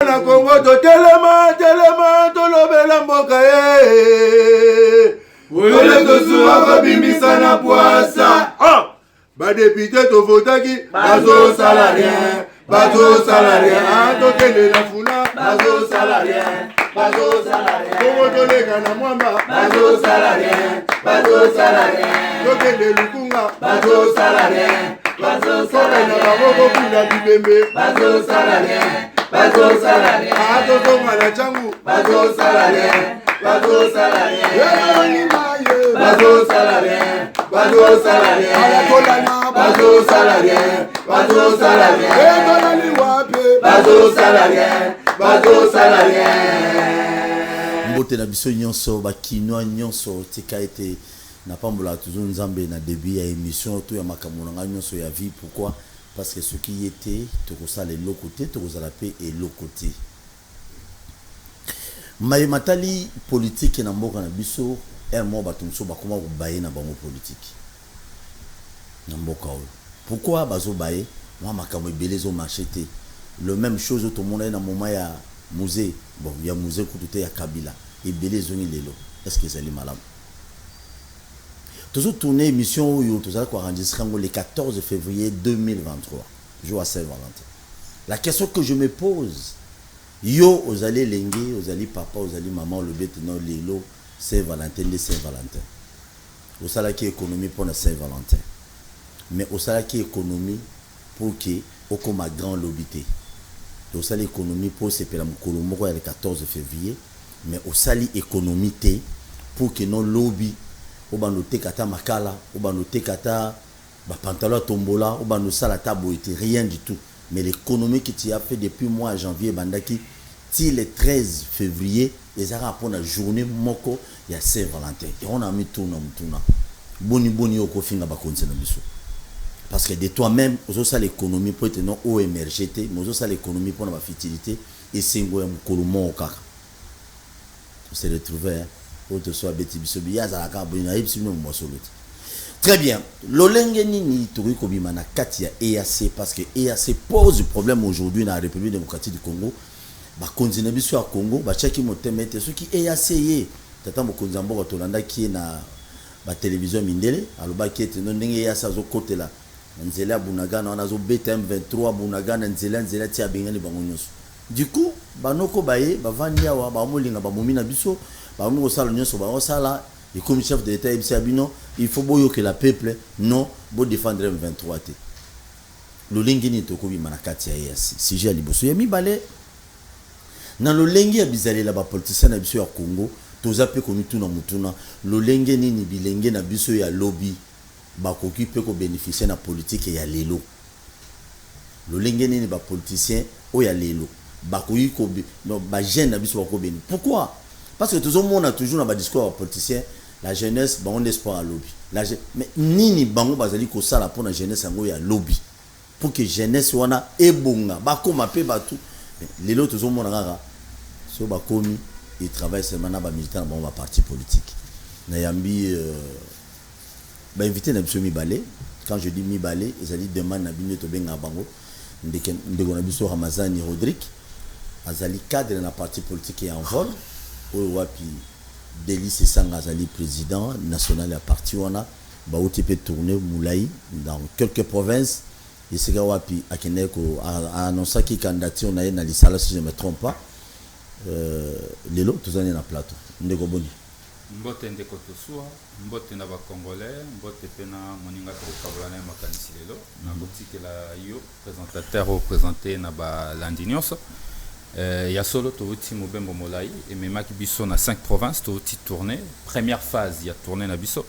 na Congo to telema to lobela mboka ole to suwa ko bimisa na poasa ba député to votaki bazo salarié to tele la funa bazo salarié Congo to lega na mwamba bazo salarié to tele lukunga bazo salarié na baboko kuna bibembe bazo salarié ato mala changu bazo salarié mbote na biso nyonso bakinoa nyonso tika ete na pambola toujours nzambe na début ya émission to ya makambo na nyonso ya vie. Pourquoi? Parce que ce qui était tokosala eloko te tokozala pe eloko te. Matali politique na mboka na biso mo bato mosusu bakoma kobaye na bango politique na mboka oyo. Pourquoi bazo baye? Moi makambo ebele zo marché te. Le même chose tout le monde est dans moment ya musée. Bon, il y a musée kutu ya Kabila ebele zo lelo. Est-ce que c'est les malades? Toujours tourner émission où tout ça quoi enregistrer le 14 février 2023, jour à Saint-Valentin. La question que je me pose, yo ozali lengi, ozali papa, ozali maman, le bête non lelo Saint-Valentin, le Saint-Valentin. Osala qui économie pour la Saint-Valentin. Mais osala qui économie pour que okoma grand lobité. Osala économie pour se pela mukolo moko le 14 février, mais osali économie té pour que non lobby obano tekata makala, obano tekata ba pantalon tombola, obano sala tabo était rien du tout. Mais l'économie que tu as fait depuis mois janvier bandaki ti le 13 février les ara pour la journée moko ya Saint-Valentin. Et on a mis tout na mutuna. Boni oko finga ba konsena biso. Parce que de toi-même, ozo sa l'économie pour être non au émergé, mais ozo sa l'économie pour la fertilité et singo ya mukolo mo kaka. On s'est retrouvé autre soit beti biso biya za ka boni na ipsi no mo solo. Très bien. Lolenge nini turi ko bima na kati ya EAC parce que EAC pose problème aujourd'hui dans la République démocratique du Congo. Ba konzina biso ya Congo ba chaki motemete ce qui EAC ye tata mo konzambo to landa ki na ba télévision mindele aloba ki ete no ndenge EAC zo kotela nzela bunagana wana zo BTM 23 bunagana nzela ti abengani bango nyonso. Du coup banoko baye bavandi awa ba molinga ba momina biso ba mo sala nyonso ba sala. Et comme chef de l'État, il faut que la peuple non bo défendre M23. Le lengi ni toko bi manakati ya EAC. Si j'ai liboso ya mibale na le lengi ya bizali la ba politicien na biso ya Congo, toza pe ko mituna mutuna. Le lengi ni bilenge na biso ya lobby ba ko kipe ko bénéficier na politique ya lelo. Le lengi ni ba politicien o ya lelo. Ba ko yi ko ba jeune na biso ko béni. Pourquoi? Parce que tout le monde a toujours dans le discours politicien, la jeunesse, on espoir à lobby. Mais nini bango bazali ko sala pour la jeunesse en ya lobby. Pour que jeunesse wana ebonga, ba ko mape ba tout. Les autres tout le monde ngara. So ba komi, ils travaillent seulement na ba militant dans ba parti politique. Na yambi ba invité na biso mibale. Quand je dis mibale, ils allaient demander na bino to benga bango. Ndeko na biso Ramazani Rodrigue. Azali cadre na parti politique et en vol. Wapi Délice Sangazali président national à parti wana ba OTP tourner Moulaï dans quelques provinces et c'est wapi Akeneko a annoncé qu'il candidature na na lisala si je me trompe pas les lots tous années na plateau ndeko boni mbote ndeko tosua mbote na ba congolais mbote pena moninga to kabulana makanisi lelo na boutique la yo présentateur représenté na ba landinyoso. Il y a solo Touti Mobembo Molaï et Memaki Bisso na 5 provinces Touti tourné. Première phase, il y a tourné na Bisso.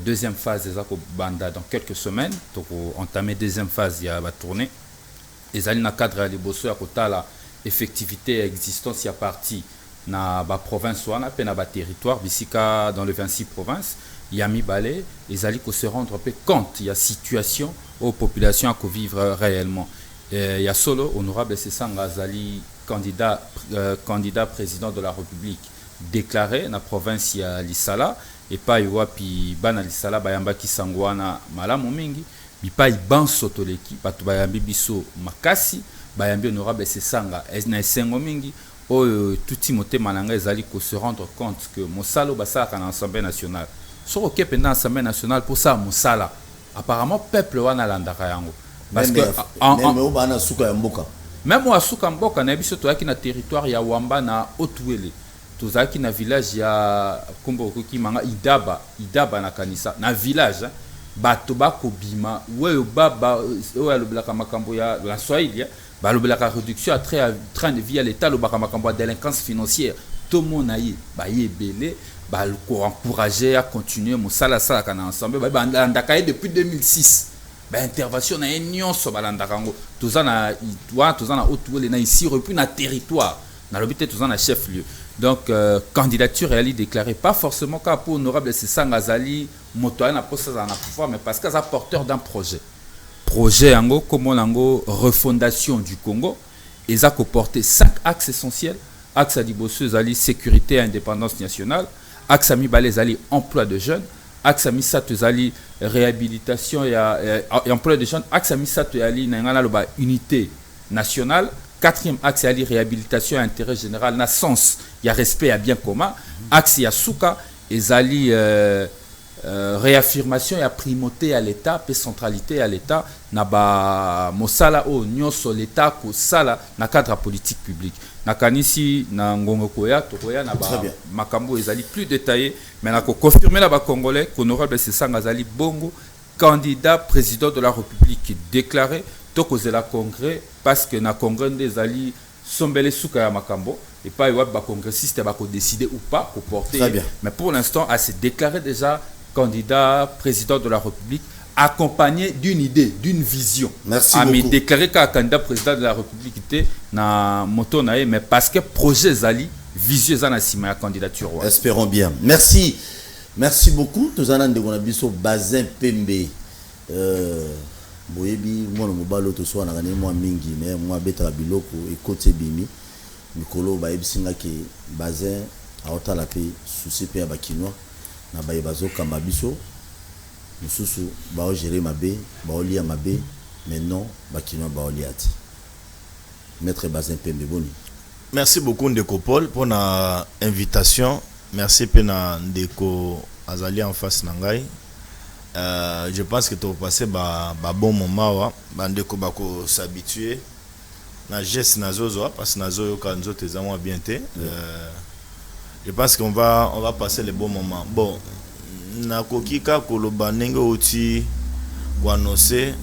Deuxième phase, ils ont banda dans quelques semaines. Donc entamé deuxième phase, il y a va tourner. Ils allaient na cadre à Liboso à côté la effectivité et existence il y a parti na ba province ou na peine ba territoire bisika dans les 26 provinces. Il y a mis balai. Ils allaient se rendre peu compte il y a situation aux populations à vivre réellement. Il y a solo honorable Sessanga Zali candidat président de la République déclaré dans la province ya Lisala et pas wapi bana Lisala bayamba kisangwana malamu mingi bi pas ban sotoleki batu bayambi biso makasi bayambi honorable Sesanga na esengo mingi oyo tuti motema na ngai ezali ko se rendre compte que mosala basalaka na Assemblée nationale soko ke pendant Assemblée nationale pour ça mosala apparemment peuple wana landaka yango parce que même bana suka ya mboka même wa suka mboka na biso toyaki na territoire ya Wamba na Otuele tozaki na village ya kombo koki manga idaba na kanisa na village bato bakobima weyo baba oyo alobelaka makambo ya la Swahili balobelaka réduction à train de vie à l'état lobaka makambo ya délinquance financière tout le monde aye baye belé ko encourager à continuer mosala sala kana ensemble bandaka depuis 2006 intervention na nyonso balandaka ngo tozana Otuele na ici repris na territoire na l'hôpital tozana chef lieu. Donc, candidature est déclarée, pas forcément car pour honorable Sesanga Zali, moto na poste dans la pouvoir, mais parce qu'elle est porteur d'un projet. Projet ango, comme on ango, refondation du Congo, et ça comporte 5 axes essentiels. Axe Adibosu Zali, sécurité et indépendance nationale. Axe Ami Balé Zali, emploi de jeunes. Axe Ami Sato Zali, réhabilitation et emploi de jeunes. Axe Ami Sato Zali, unité nationale. 4e axe, il y a réhabilitation et intérêt général, na sens, il y a respect à bien commun. Axe, il y a souka, et il y a réaffirmation et primauté à l'État, paix centralité à l'État, na ba mosala o nyoso l'État ko sala na cadre politique public. Na kanisi na ngongo koya tokoya na ba makambo ezali plus détaillé, mais na ko confirmer la ba congolais qu'honorable Sesanga Zali Bongo candidat président de la République déclaré tokozela congrès parce que na congrès des ali sombele suka ya makambo et pas y ba congressiste ba ko décider ou pas ko porter, mais pour l'instant a se déclaré déjà candidat président de la République accompagné d'une idée, d'une vision. Merci beaucoup. A beaucoup. déclaré qu'un candidat président de la République était na moto nae, mais parce que projet zali vision za na sima ya candidature. Espérons bien. Merci. Merci beaucoup. Nous allons de biso Bazin Pembe. Boyebi mwana mobalo to so na ngane mwa mingi mais mwa beta biloko ekote bimi mikolo bayebi singa ke Bazin aota la pe souci pe ba kinwa na baye bazoka mabiso mususu ba o gérer mabe ba o lia mabe mais non ba kinwa ba o liati. Maître Bazin Pembe boni. Merci beaucoup Ndeko Paul pour la invitation. Merci pena Ndeko Azali en face nangai. Je pense que tu as passé un bon moment. Ndeko bako s'habituer. Na geste nazozo parce que nazo quand nous tes amours bien té. Je pense qu'on va passer les bons moments. Bon, na kokika koloba ndenge oti annoncer.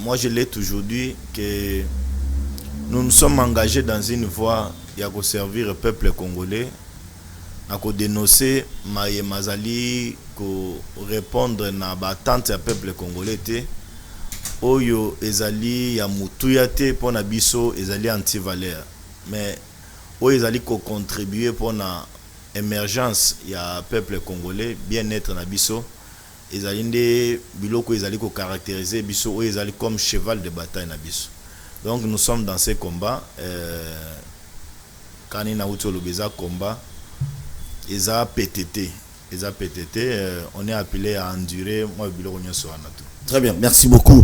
Moi je l'ai toujours dit que nous nous sommes engagés dans une voie qui a servir le peuple congolais. À dénoncer Maye Mazali ko répondre na batante ya peuple congolais te oyo ezali ya mutuya te pona biso ezali anti-valeur mais oyo ezali ko contribuer pona émergence ya peuple congolais bien-être na biso ezali nde biloko ezali ko caractériser biso oyo ezali comme cheval de bataille na biso. Donc nous sommes dans ces combats kanina utolo beza combat Eza PTT, on est appelé à endurer. Moi, très bien, merci beaucoup.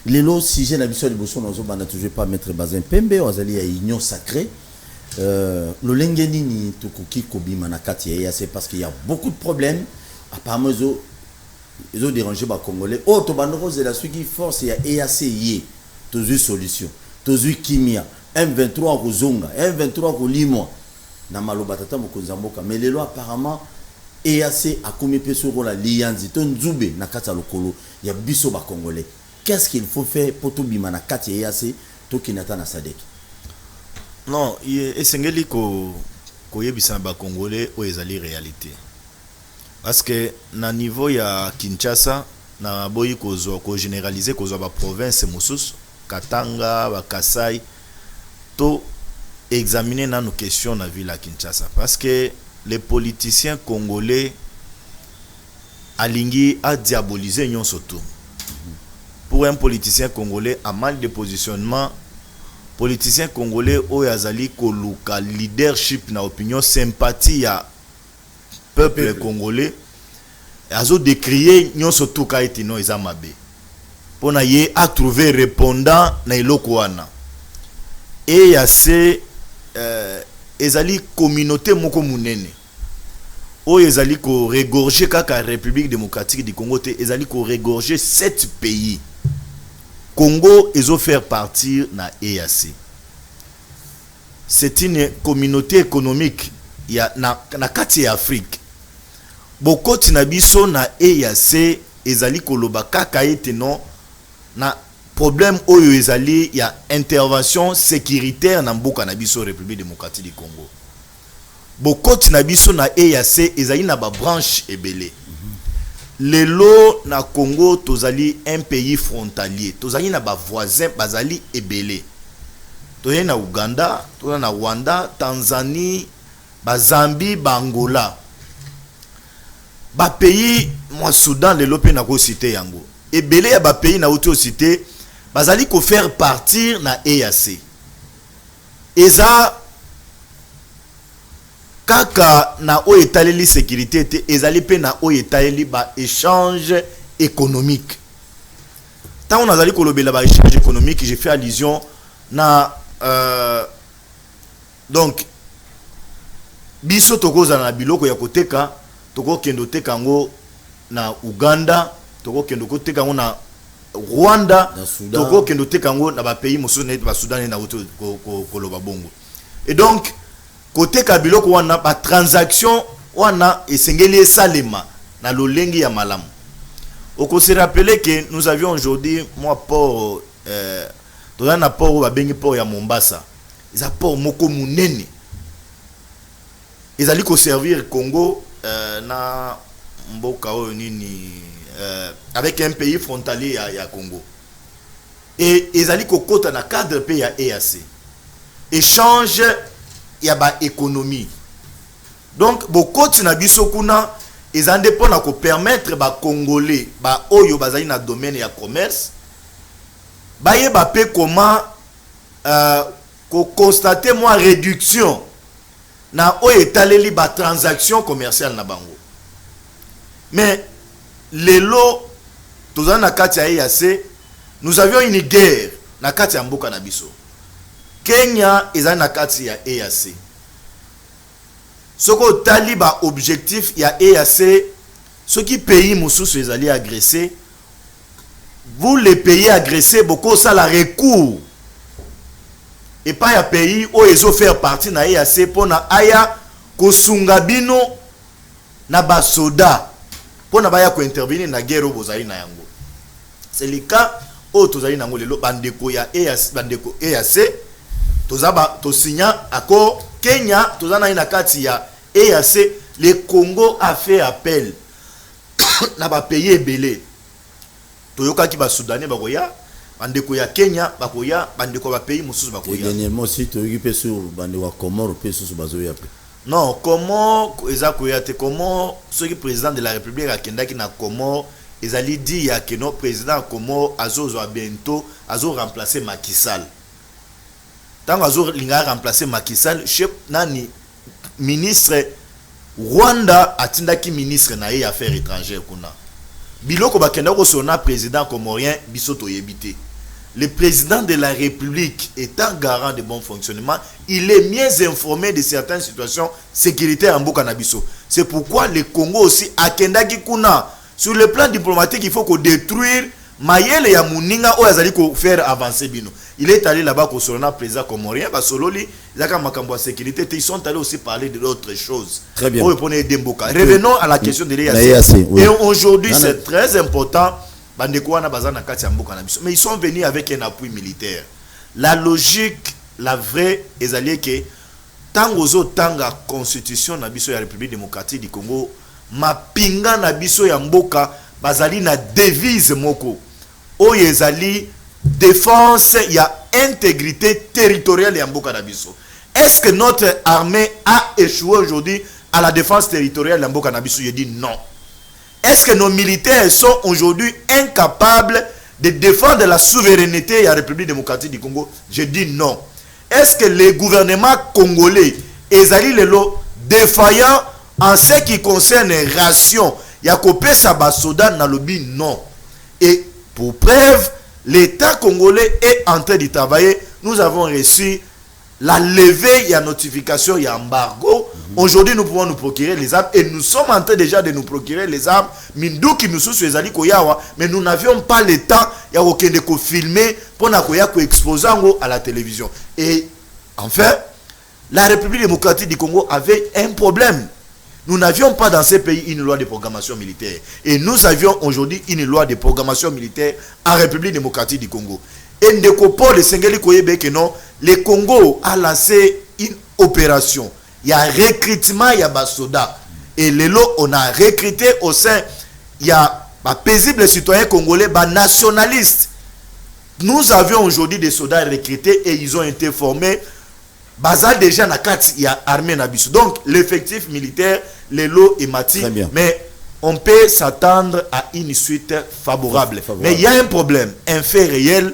Lelo, si j'ai l'habitude de bosser, nous ne toujours pas mettre Bazin Pembe, on va aller à Union Sacrée. Le Lengenini, Tukuki, Kobi, Manakati, c'est parce qu'il y a beaucoup de problèmes. Apparemment, ils ont dérangé les Congolais. Oh, Tobanoro, c'est la suite qui force, il y a EACI, tous une solution, tous une Kimia, M23 au Zonga, M23 au Limois. Na malobatata mokonzamboka mais lelo apparemment EAC a commis pesoro la lianzi to nzube na kata lokolo ya biso ba congolais. Qu'est-ce qu'il faut faire pour tout bima na kati EAC to kinata na Sadek? Non, esengeli ko yebisa ba congolais o ezali réalité. Parce que na niveau ya Kinshasa na boyi ko généraliser ko ba province mosusu Katanga ba Kasai to examiner nos questions dans la ville à Kinshasa parce que les politiciens congolais alingui a diabolisé nyon surtout. Pour un politicien congolais à mal de positionnement, politicien congolais o yazali ko luka leadership na opinion sympathie à peuple congolais azo décrier nyon surtout ka etino ezamabe. Pona ye a trouvé répondant na iloko wana. EAC ezali communauté moko munene oyo ezali ko regorger kaka République démocratique du Congo te ezali ko regorger 7 pays. Congo ezo faire partir na EAC. C'est une communauté économique ya na kati ya Afrique. Bokoti na biso na EAC ezali koloba kaka ete non na problème oyo ezali ya intervention sécuritaire na mboka na biso République démocratique du Congo. Bokoti na biso na EAC ezali na ba branche ebele. Lelo na Congo tozali un pays frontalier. Tozali na ba voisins bazali ebele. Tozali na Uganda, tozali na Rwanda, Tanzanie, ba Zambie, ba Angola. Ba pays moi Soudan lelo pe na ko cité yango. Ebele ya ba pays na auto cité bazali ko faire partir na EAC. Eza kaka na o etaleli sécurité te ezali pe na o etaleli ba échange économique. Tant on azali kolobela ba échange économique, j'ai fait allusion na donc biso tokoza na biloko ya koteka toko kendo teka ngo na Uganda, toko kendo koteka ngo na Rwanda, toko kendo teka ngo na ba pays mosusu na ba Soudan na auto koloba bongo. Et donc côté kabiloko wana ba transaction wana esengeli salema na lolengi ya malamu. Oko se rappeler que nous avions aujourd'hui moi port dans un port ba bengi port ya Mombasa. Ils a port moko munene. Ils allaient ko servir Congo na mboka oyo nini avec un pays frontalier ya Congo. Et ils allaient ko kota na cadre pays ya EAC. Échange ya ba économie. Donc bokoti na biso kuna ezande pona ko permettre ba congolais ba oyo bazali na domaine ya commerce ba yeba pe comment ko constater moi réduction na oyo etaleli ba transaction commerciale na bango. Mais lelo tozana na kati ya EAC nous avions une guerre na kati ya mboka na biso. Kenya ezali na kati ya EAC. Soko taliba objectif ya EAC, ce qui pays mosusu ezali agressé, vous les pays agressés beaucoup ça la recours. Et pas ya pays où ils ont fait partie na EAC pona aya kosunga bino na ba soda pona baya ko intervenir na guerre bozali na yango. C'est le cas au tozali nango lelo bandeko ya EAC bandeko EAC tozaba to signa accord Kenya tozana ina kati ya EAC. Le Congo a fait appel na ba pays ebele toyoka ki ba Soudanais bakoya bandeko ya Kenya bakoya bandeko ba pays mosusu bakoya. Et dernièrement aussi toyoki pe sur bandeko Comore pe sur bazoya pe. Non, comment eza koya te comment ce qui président de la République akenda ki na Comore ezali dit ya que no président Comore azozo bientôt azo remplacer Macky Sall. Tant azo linga remplacer Macky Sall, chef nani ministre Rwanda atindaki ministre na ye affaires étrangères kuna. Biloko bakenda ko sona président comorien biso toyebite. Le président de la République étant garant de bon fonctionnement, il est mieux informé de certaines situations sécuritaires en Mboka na biso. C'est pourquoi le Congo aussi akendaki kuna sur le plan diplomatique, il faut qu'on détruire Mayele ya muninga o azali ko faire avancer bino. Il est allé là-bas ko solona président comorien ba sololi zaka makambo sécurité, ils sont allés aussi parler d'autres choses. Très bien. Revenons à la question de l'EAC. Oui. Et aujourd'hui c'est très important bandeko wana bazana kati ya mboka na biso. Mais ils sont venus avec un appui militaire. La logique, la vraie ezali que tangozo tanga constitution na biso ya République démocratique du Congo mapinga na biso ya mboka bazali na devise moko oyo ezali défense ya intégrité territoriale ya mboka na biso. Est-ce que notre armée a échoué aujourd'hui à la défense territoriale ya mboka na biso? Je dis non. Est-ce que nos militaires sont aujourd'hui incapables de défendre la souveraineté de la République démocratique du Congo? Je dis non. Est-ce que le gouvernement congolais est défaillant en ce qui concerne les rations? Yakopé Sabasoda na lobi non. Et pour preuve, l'État congolais est en train de travailler. Nous avons reçu la levée, il y a notification, il y a embargo. Aujourd'hui, nous pouvons nous procurer les armes et nous sommes en train déjà de nous procurer les armes. Mindou qui nous sont ezali koyawa, mais nous n'avions pas le temps ya kokende ko filmer pour na koya ko exposer à la télévision. Et enfin, la République démocratique du Congo avait un problème. Nous n'avions pas dans ces pays une loi de programmation militaire. Et nous avions aujourd'hui une loi de programmation militaire en République démocratique du Congo. Et Ndekopol et Sengeli Koyebe que non, le Congo a lancé une opération. Il y a un recrutement, il y a des soldats. Et les lots, on a recruté au sein, il y a des paisibles citoyens congolais, des nationalistes. Nous avions aujourd'hui des soldats recrutés et ils ont été formés. Basal déjà na carte, il y a armée Nabiso. Donc l'effectif militaire, les lots est mati. Mais on peut s'attendre à une suite favorable. Mais il y a un problème, un fait réel.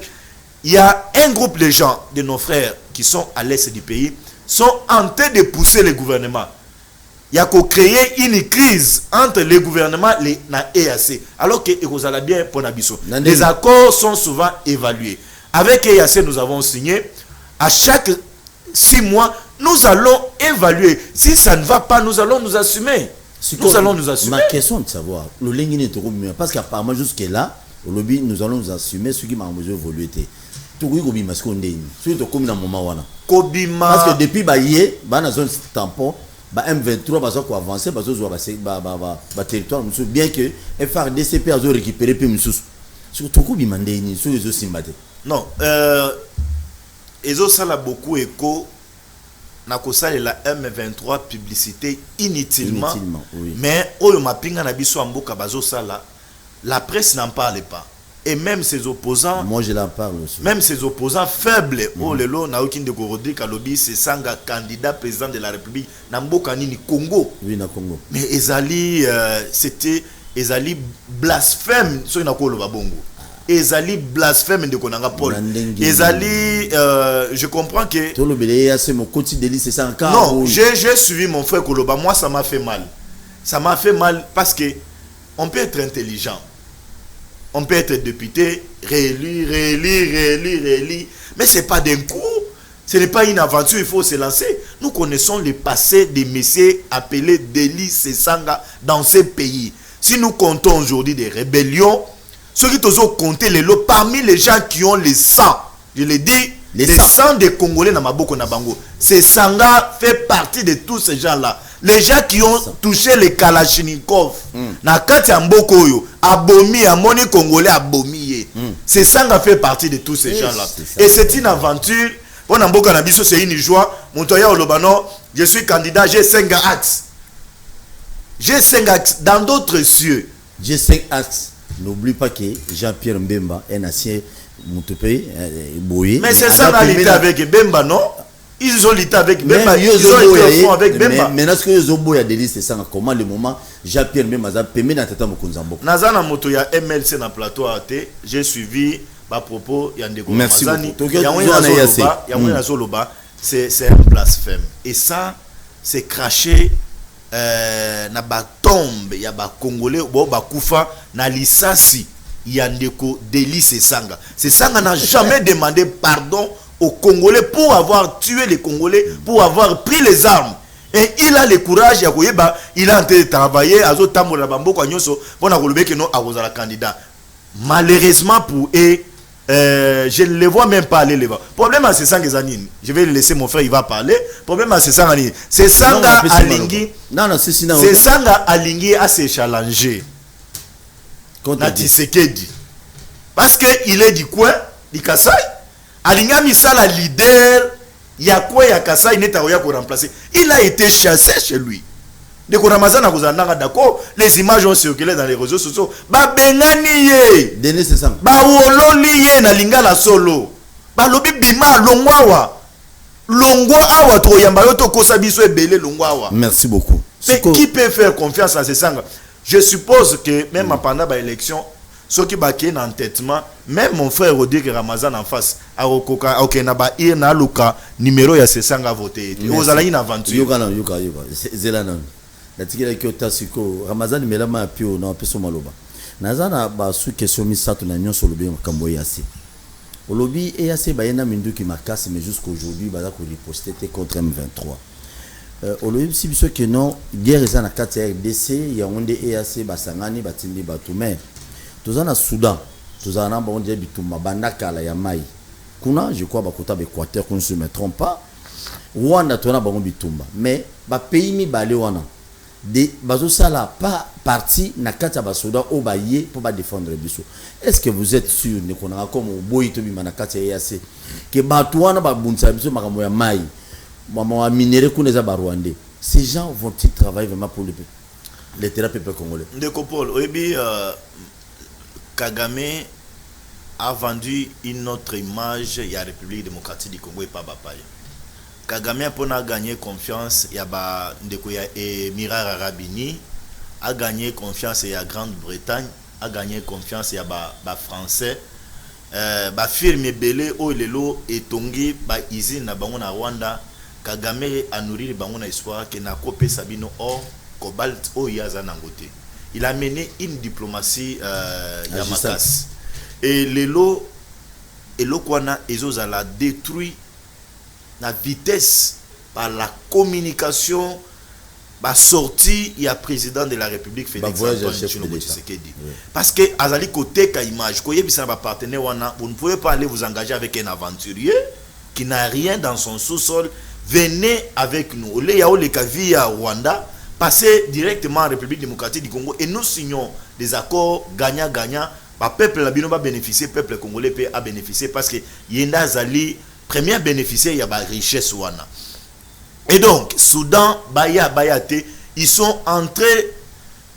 Il y a un groupe de gens, de nos frères qui sont à l'est du pays, sont en train de pousser le gouvernement. Il y a qu'à créer une crise entre le gouvernement et la EAC. Alors que vous bien pour Nabiso. Les accords sont souvent évalués. Avec EAC, nous avons signé. À chaque 6 mois, nous allons évaluer. Si ça ne va pas, nous allons nous assumer. Nous allons nous assumer. Ma question est de savoir, le Lengine est parce qu'apparemment jusque-là, au lobby, nous allons nous assumer ce qui m'a évolué. Parce que depuis la zone tampon, M23 va avancer, va territoire, bien que FRDCP a récupéré non, ça a beaucoup écho. La M23 publicité inutilement. Oui. Mais la presse n'en parle pas. Et même ses opposants, moi je l'en parle aussi. Même ses opposants faibles, c'est Sanga candidat président de la République, Namboka Nini Congo. Oui, na Congo. Mais Ezali, c'était Ezali blasphème sur na Koloba Bongo. Ezali blasphème de Konanga Paul. Ezali, je comprends que. Non, j'ai suivi mon frère Koloba. Moi, ça m'a fait mal. Ça m'a fait mal parce que on peut être intelligent. On peut être député, réélu. Mais ce n'est pas d'un coup. Ce n'est pas une aventure, il faut se lancer. Nous connaissons le passé des messieurs appelés Deli Sesanga dans ces pays. Si nous comptons aujourd'hui des rébellions, ceux qui ont compté les lots, parmi les gens qui ont le sang, je l'ai dit, les sang des Congolais dans Maboko Nabango, ces Sanga fait partie de tous ces gens-là. Les gens qui ont touché les Kalachnikov, na kati ya mboko yo, abomi, amoni Congolais abomi. Ces Sanga fait partie de tous ces gens-là. Et c'est une aventure. Pour Namboka Nabiso, c'est une joie. Montoya Olobano, je suis candidat, j'ai 5 axes. J'ai 5 axes dans d'autres cieux. J'ai 5 axes. N'oublie pas que Jean-Pierre Mbemba, un ancien Moutopé, Boye. Mais c'est ça, on a lutté avec Bemba, non? Ils ont lutté avec Bemba. Ils ont été au fond avec Bemba. Mais est-ce que Zobo a des listes, c'est ça? Comment le moment Jean-Pierre Mbemba a permis d'atteindre Mokunzambo? Nazana Moto, il y a MLC dans le plateau AT. J'ai suivi ma propos. Il y a des merci beaucoup. Il y a Zoloba. C'est un blasphème. Et ça, c'est craché. Na ba tombe ya ba congolais bo ba kufa na lisasi ya ndeko Deli Sesanga. Sesanga n'a jamais demandé pardon aux Congolais pour avoir tué les Congolais, pour avoir pris les armes. Et il a le courage ya koyeba, il a en train de travailler azo tambola bamboko nyonso pona kolobe que non akozala candidat. Malheureusement pour eux, je ne les vois même pas aller les voir. Problème c'est ça que Zanine. Je vais laisser mon frère, il va parler. Problème c'est ça Zanine. C'est Sanga Alingi. Non, c'est Sanga Alingi à se challenger. Nati Sekedi. Parce que il est du coin, du Kasai. Alingi a mis ça la leader. Il y a quoi ya Kasai n'est pas pour remplacer. Il a été chassé chez lui. De Koramazana vous en avez d'accord. Les images ont circulé dans les réseaux sociaux. Ba bengani ye. Denis c'est ça. Ba wololi ye na lingala solo. Ba lobi bima longwawa. Longwa awa to yamba yoto kosa biso ebele longwa awa. Merci beaucoup. Mais qui peut faire confiance à ces sangs? Je suppose que même pendant l'élection, ceux qui baquent en entêtement, même mon frère Rodrigue Ramazan en face, à Okoka, ok, naba na luka numéro ya ces sangs à voter. Vous allez une aventure. Yoga. Zelanan. La tigela qui ota siko Ramazan melama apio na peso maloba. Nazana ba sous question misato na nyon sur le bien kamboya si. Au lobby, EAC, Bayena Mindu qui m'a cassé, mais jusqu'aujourd'hui, Baza ko riposter contre M23. Au lobby, si vous que non, guerre est en 4 RDC, il y a un des EAC, Basangani, Batindi, Batoumé. Tous en Soudan, tous en Ambon, Bitouma, Bandaka, la Yamaï. Kuna, je crois, Bakota, Équateur, qu'on ne se me trompe pas. Rwanda, tu as un Bitumba. Mais, ba pays mi balé wana. De bazo sala pas parti na kata basoda au baye pour ba défendre biso. Est-ce que vous êtes sûr ne konanga comme boyi to bima na kata EAC que batouana ba bunsa biso makambo ya mai mama wa minéré kuneza ba rwandais. Ces gens vont-ils travailler vraiment pour les peuple congolais? Ndekopol, oyebi Kagame a vendu une autre image ya République démocratique du Congo et pas Bapaya. Kagame a gagné confiance, il y a Emirat Arabini, a gagné confiance, il y a Grande-Bretagne, a gagné confiance, il y a Français. Firme belé o lelo etongi ba izine na bango na Rwanda. Kagame a nourri bango na espoir que na kopé sabino or cobalt o yaza nangote. Il a mené une diplomatie Yamakas. Et lelo kwana ezozala détruit la vitesse par la communication, la sortie, il y a président de la République Félix Antoine Tshisekedi. Parce que Azali côté ka image, vous ne pouvez pas aller vous engager avec un aventurier qui n'a rien dans son sous-sol. Venez avec nous. Il y a les Kavi à Rwanda, passez directement en République démocratique du Congo et nous signons des accords gagnant-gagnant. Le peuple labino va bénéficier, le peuple congolais a bénéficié parce que Yenda Azali premier bénéficiaire, il y a la richesse. Et donc, Soudan, Bayate, ils sont entrés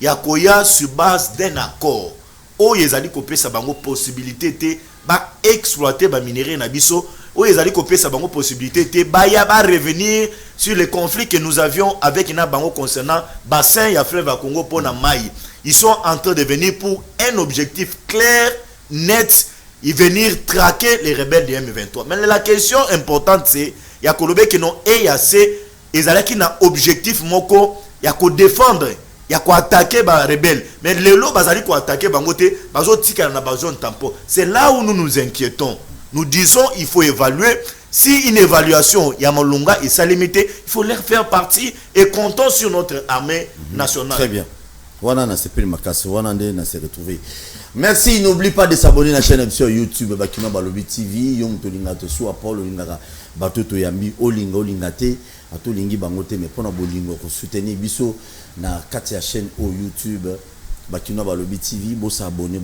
Yakoya sur base d'un accord. Où ils allaient copier sa possibilité d'exploiter les minéraux Nabiso. Où ils allaient copier sa possibilité de revenir sur les conflits que nous avions avec Nabango concernant bassin et fleuve Congo pour Namaï. Ils sont en train de venir pour un objectif clair, net. Ils venir traquer les rebelles de M23. Mais la question importante c'est, il y a que non EAC, ils allaient qui n'a objectif moko, il y a qu'à défendre, il y a qu'à attaquer les rebelles. Mais les lots bazali qu'à attaquer bangote, bazo tika na bazon tampo. C'est là où nous nous inquiétons. Nous disons il faut évaluer. Si une évaluation il y a molonga et ça limité, il faut leur faire partie et comptons sur notre armée nationale. Très bien. Voilà, na sepeli makasi, voilà na se retrouver. Merci, n'oublie pas de s'abonner à la chaîne sur YouTube Bakina Balobi TV, Yong Tolinga Tosu Paul Olinga Bato Toyambi Olinga Olingate, Ato Lingi Bangote mais pour na bolingo ko soutenir biso na katia chaîne au YouTube Bakina Balobi TV, bo s'abonner.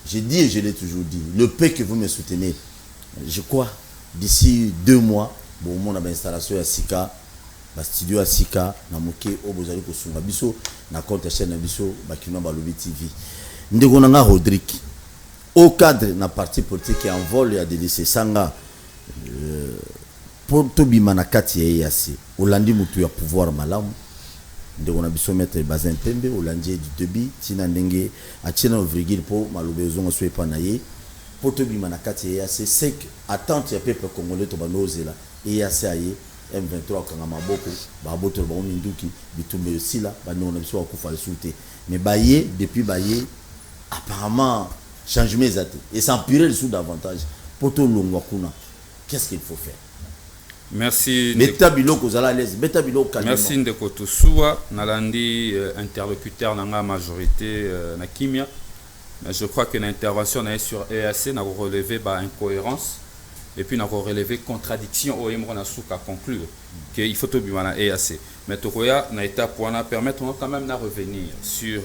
J'ai dit et je l'ai toujours dit, le peu que vous me soutenez, je crois d'ici 2 mois, bon mon installation à Sika, ba studio à Sika na moké o bozali ko sunga biso na compte chaîne biso Bakina Balobi TV. Ndegonanga Rodrigue au cadre na parti politique qui envole ya délaissé sanga pour to bimana kati ya EAC olandi mutu ya pouvoir malamu ndegona biso mettre Bazin Pembe olandi du débit tina ndenge atina virgule pour malobe zongo so epana ye pour to bimana kati ya EAC c'est que attente ya peuple congolais to banozela EAC aye M23 kanga maboko ba boto ba minduki bitumbe sila ba nona biso akufa souté mais baye depuis baye apparemment changement exact et s'empirer le sous davantage pour tout l'ongwakuna. Qu'est-ce qu'il faut faire? Merci. Merci Ndeko Tosuwa nalandi interlocuteur nanga majorité na Kimia. Je crois que l'intervention sur EAC n'a relevé incohérence et puis n'a relevé contradiction au Emrona Souka conclure qu'il faut tout bien EAC. Mais Tokoya n'a été pour permettre quand même de revenir sur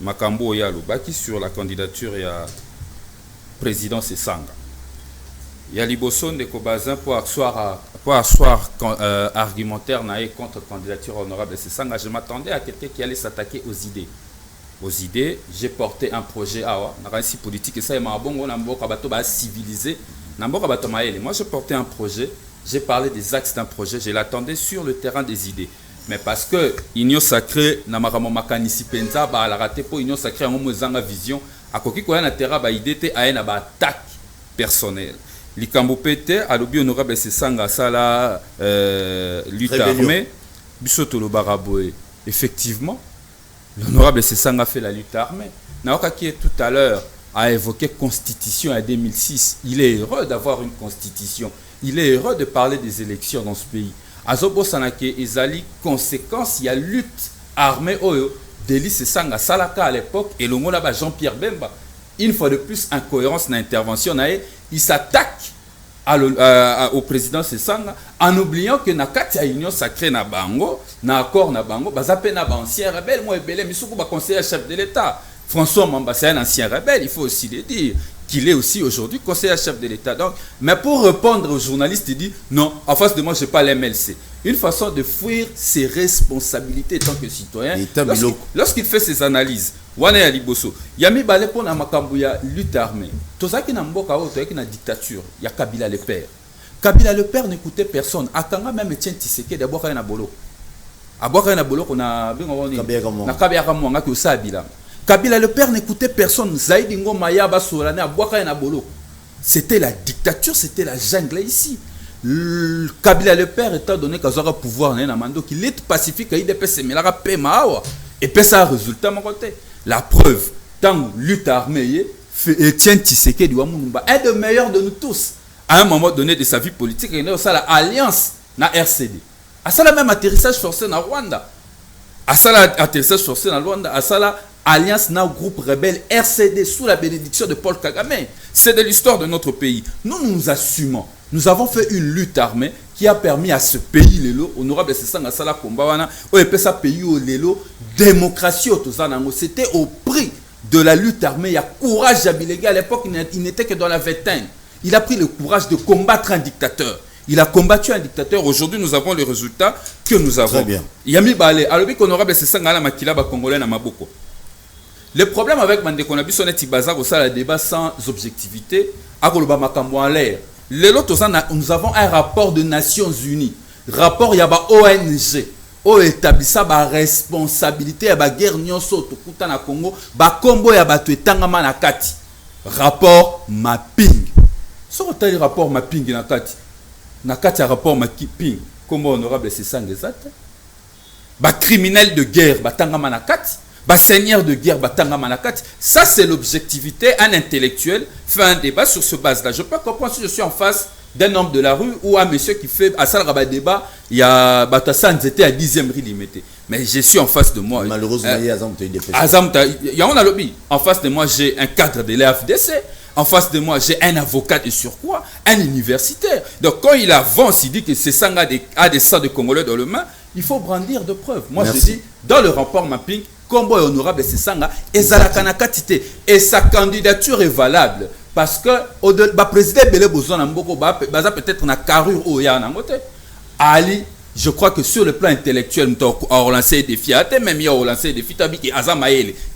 Makambo Yalubaki sur la candidature et à président Sesanga. Il y a Liboson de Kobazin pour asseoir argumentaire contre candidature honorable Sesanga. Je m'attendais à quelqu'un qui allait s'attaquer aux idées. Aux idées, j'ai porté un projet à Ransi politique et ça est bon on a un civilisé. Moi j'ai porté un projet, j'ai parlé des axes d'un projet, je l'attendais sur le terrain des idées. Mais parce que l'union sacrée n'a pas makanisi penza ba la raté pour l'union sacrée en mozanga vision à koki ko na terrain ba idée te a na ba attaque personnelle likambo pété à l'obi honorable Sesanga sala lutte armée bisoto lo baraboé effectivement l'honorable Sesanga fait la lutte armée na qui est tout à l'heure a évoqué constitution en 2006. Il est heureux d'avoir une constitution. Il est heureux de parler des élections dans ce pays. Azobo Sanake Ezali, conséquence, il y a lutte armée Oyo, Délice Sanga Salaka à l'époque, et le mot là-bas Jean-Pierre Bemba. Une fois de plus, incohérence dans l'intervention, il s'attaque au président Sesanga en oubliant que na kati ya union sacrée na bango, na accord na bango, bazape na ba ancien rebelle, moi ebele misuku ba conseiller chef de l'État. François Mamba, c'est un ancien rebelle, il faut aussi le dire, qu'il est aussi aujourd'hui conseiller chef de l'État. Donc, mais pour répondre aux journalistes, il dit non, en face de moi, je n'ai pas l'MLC. Une façon de fuir ses responsabilités en tant que citoyen. Lorsqu'il fait ses analyses, Wane ya Liboso, Yami Balé pour la Makambouya lutte armée. Tout ça qui n'a pas de dictature, il y a Kabila le père. Kabila le père n'écoutait personne. Akanga même Etienne Tshisekedi d'abord il y a bolo. D'abord il y a bolo qu'on a Kabila Kamouanga qui aussi Kabila. Kabila le père n'écoutait personne. Zaïdi Ngoma Ba Solane Abouaka na bolo. C'était la dictature, c'était la jungle ici. Kabila le père étant donné qu'il a pouvoir na mando qu'il est pacifique, il est PC mais la paix mawa et puis ça résultat mon côté. La preuve, tant lutte armée, Etienne Tshisekedi Wamunumba, un des meilleurs de nous tous, à un moment donné de sa vie politique, il a ça l'alliance na RCD. À ça la même atterrissage forcé na Rwanda. À ça l'atterrissage forcé na Rwanda, à ça la alliance na groupe rebelle RCD sous la bénédiction de Paul Kagame. C'est de l'histoire de notre pays. Nous assumons. Nous avons fait une lutte armée qui a permis à ce pays, Lelo, honorable Sesanga Sala Kombawana, au pays au Lelo, démocratie au Tozanango. C'était au prix de la lutte armée. Il y a courage à Bilégué. À l'époque, il n'était que dans la vingtaine. Il a pris le courage de combattre un dictateur. Il a combattu un dictateur. Aujourd'hui, nous avons le résultat que nous avons. Très bien. Yami Balé, alors honorable Sesanga Makila Congolais na Maboko. Le problème avec Mandekonabi, son est bazar au sein débat sans objectivité. Agoloba Makambo en l'air. Nous avons un rapport de Nations Unies. Rapport, il y a une ONG. Au établissement la responsabilité de la guerre nyonso tokuta na Congo, ba kombo ya batu etangama na kati. Rapport mapping. So otali rapport mapping na kati. Na kati ya rapport mapping, comme honorable Sesanga Ezate. Ba criminel de guerre batangama na kati. Ba seigneur de guerre batanga manakati. Ça c'est l'objectivité. Un intellectuel fait un débat sur ce base là. Je peux comprendre si je suis en face d'un homme de la rue ou un monsieur qui fait à ça le débat, il y a Batasan était à 10e rue limité. Mais je suis en face de moi. Malheureusement, il y a on a lobby. En face de moi, j'ai un cadre de l'AFDC. En face de moi, j'ai un avocat de surcroît, un universitaire. Donc quand il avance, il dit que c'est Sanga a des sangs de Congolais dans le main, il faut brandir de preuves. Moi je dis, dans le rapport mapping, Combo est honorable, c'est Sanga, et Zalakanakatité. Et sa candidature est valable. Parce que le président Bele Bozon Mboko, peut-être na carrure au Yanamote. Ali, je crois que sur le plan intellectuel, nous avons relancé des défis. Même il a relancé des défis.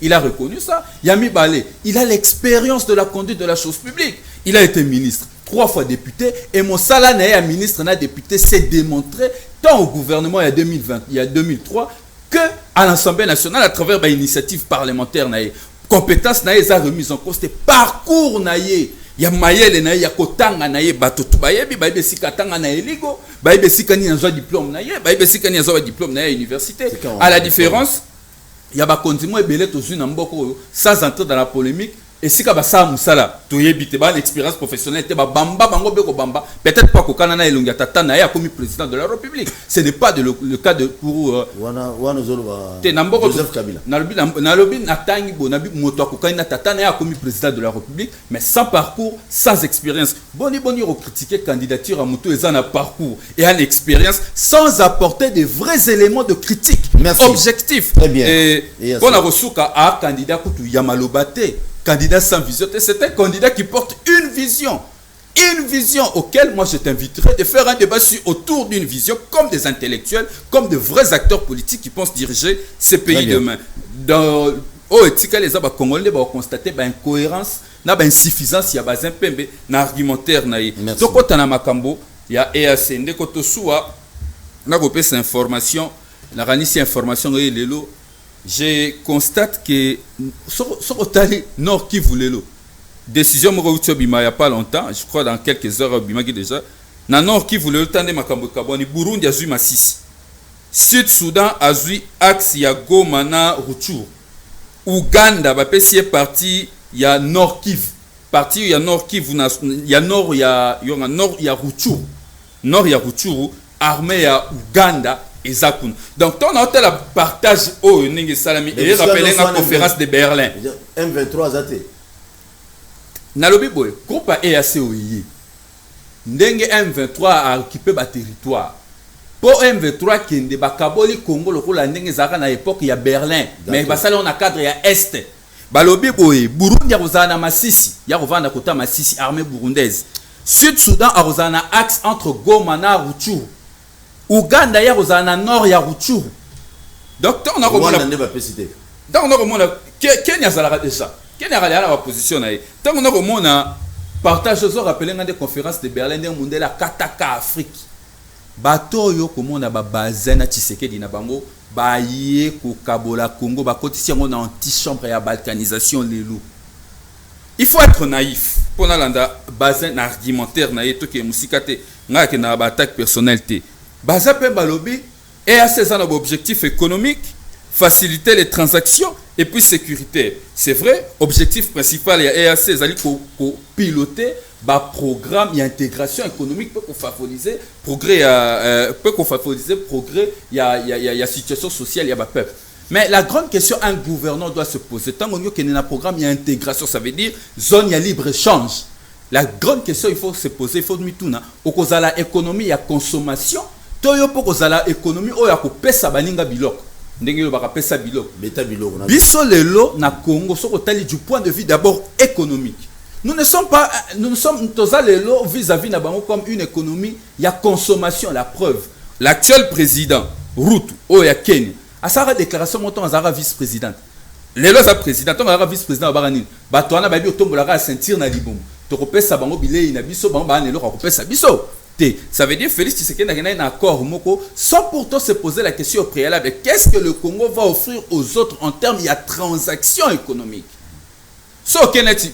Il a reconnu ça. Yami Balé, il a l'expérience de la conduite de la chose publique. Il a été ministre, 3 fois député. Et mon salaire ministre, député, s'est démontré tant au gouvernement il y a 2003 que à l'Assemblée nationale à travers l'initiative parlementaire. Compétence naie a remise en cause, parcours naie. Il y a mayele naie, il y a kotanga naie, batotu bayebi, bayebi sikatanga naie ligo, bayebi sikani nazo diplôme naie, bayebi sikani nazo diplôme naie université. À la différence, il y a ba kondimo ebele tozu na mboko sans entrer dans la polémique. Et si kabasa musala, tu y es une expérience professionnelle, tu bamba bango beko bamba, peut-être pas qu'au na elongia tata na ya comme président de la République. Ce n'est pas le cas de pour Joseph Kabila. Nalobi natangi bo nabi moto ko na tata na ya comme président de la République, mais sans parcours, sans expérience. Boni critiquer candidature à moto et un parcours et une expérience sans apporter de vrais éléments de critique objectifs. Très bien. Et pour la resouka a candidat kutu Yamalobate. Candidat sans vision, c'est un candidat qui porte une vision auquel moi je t'inviterai de faire un débat autour d'une vision comme des intellectuels, comme de vrais acteurs politiques qui pensent diriger ce pays demain. Dans les Congolais vont constater incohérence, insuffisance, il y a un pembe, argumentaire. Donc quand on a Makambo, il y a EAC, Ndekotosua, na repère cette information, la ranisi information lelo. Je constate que sur Otali Nord qui voulait l'eau. Décision il n'y a pas longtemps, je crois dans quelques heures déjà. Dans Nord qui voulait le temps de Makambo Kaboni, Burundi a eu Massis. Sud-Soudan a eu Axe ya Goma na Rutshuru. Ouganda, est parti, il y a Nord Kivu. Parti il y a Nord Kivu, il y a Nord, il y a Nord, il y a Rutshuru. Nord, il y a Rutshuru, armée à Ouganda et Zakun. Donc, on a le partage au Ningi Salami et rappelé la conférence de Berlin. M23 Zate. Nalobi boy, groupe EAC OIE. Ndenge M23 a occupé le territoire. Pour M23 qui est bakaboli Congo le rôle ndenge zaka na époque il y a Berlin, mais basala on a cadre il y a Est. Balobi boy, Burundi a rozana Masisi, ya rovanda kota Masisi armée burundaise. Sud Soudan a rozana axe entre Goma na Rutshuru. Ouganda ya rozana nord ya Rutshuru. Donc on a remonté. Donc on a remonté Kenya zala déjà. Kenya a la position na. Donc on a remonté partage aux rappelé dans des conférences de Berlin des mondial la Kataka Afrique. Bato yo komona ba bazana Tshisekedi na bango ba yé ko kabola Congo ba kotisi ngo na anti-chambre ya balkanisation lelo. Il faut être naïf pour nalanda bazin argumentaire na yeto ke musikate nga ke na ba attaque personnalité. Baza pe balobi et à ces objectifs économiques, faciliter les transactions et puis sécurité. C'est vrai, objectif principal il y a EAC pour piloter ba programme et intégration économique pour favoriser progrès il y a situation sociale il y a ba peuple. Mais la grande question un gouvernant doit se poser tant qu'on y a un programme il y a intégration ça veut dire zone il y a libre échange. La grande question il faut se poser il faut mituna au cause de la économie il y a consommation toyo pour cause de la économie o ya ko pesa baninga biloko. Biso lelo na Congo sokotali du point de vue d'abord économique. Nous ne sommes lelo vis-à-vis na bango comme une économie, il y a consommation la preuve. L'actuel président Ruto oya Kenya a sa déclaration montant azara vice-président. Lelo za président on azara vice-président barani. Bato na babi otombola ka sentir na libomo. To kopesa bango bilei na biso bango ba lelo ko kopesa biso. Ça veut dire Félix Tshisekedi a un accord sans pourtant se poser la question au préalable qu'est-ce que le Congo va offrir aux autres en termes de transactions économiques.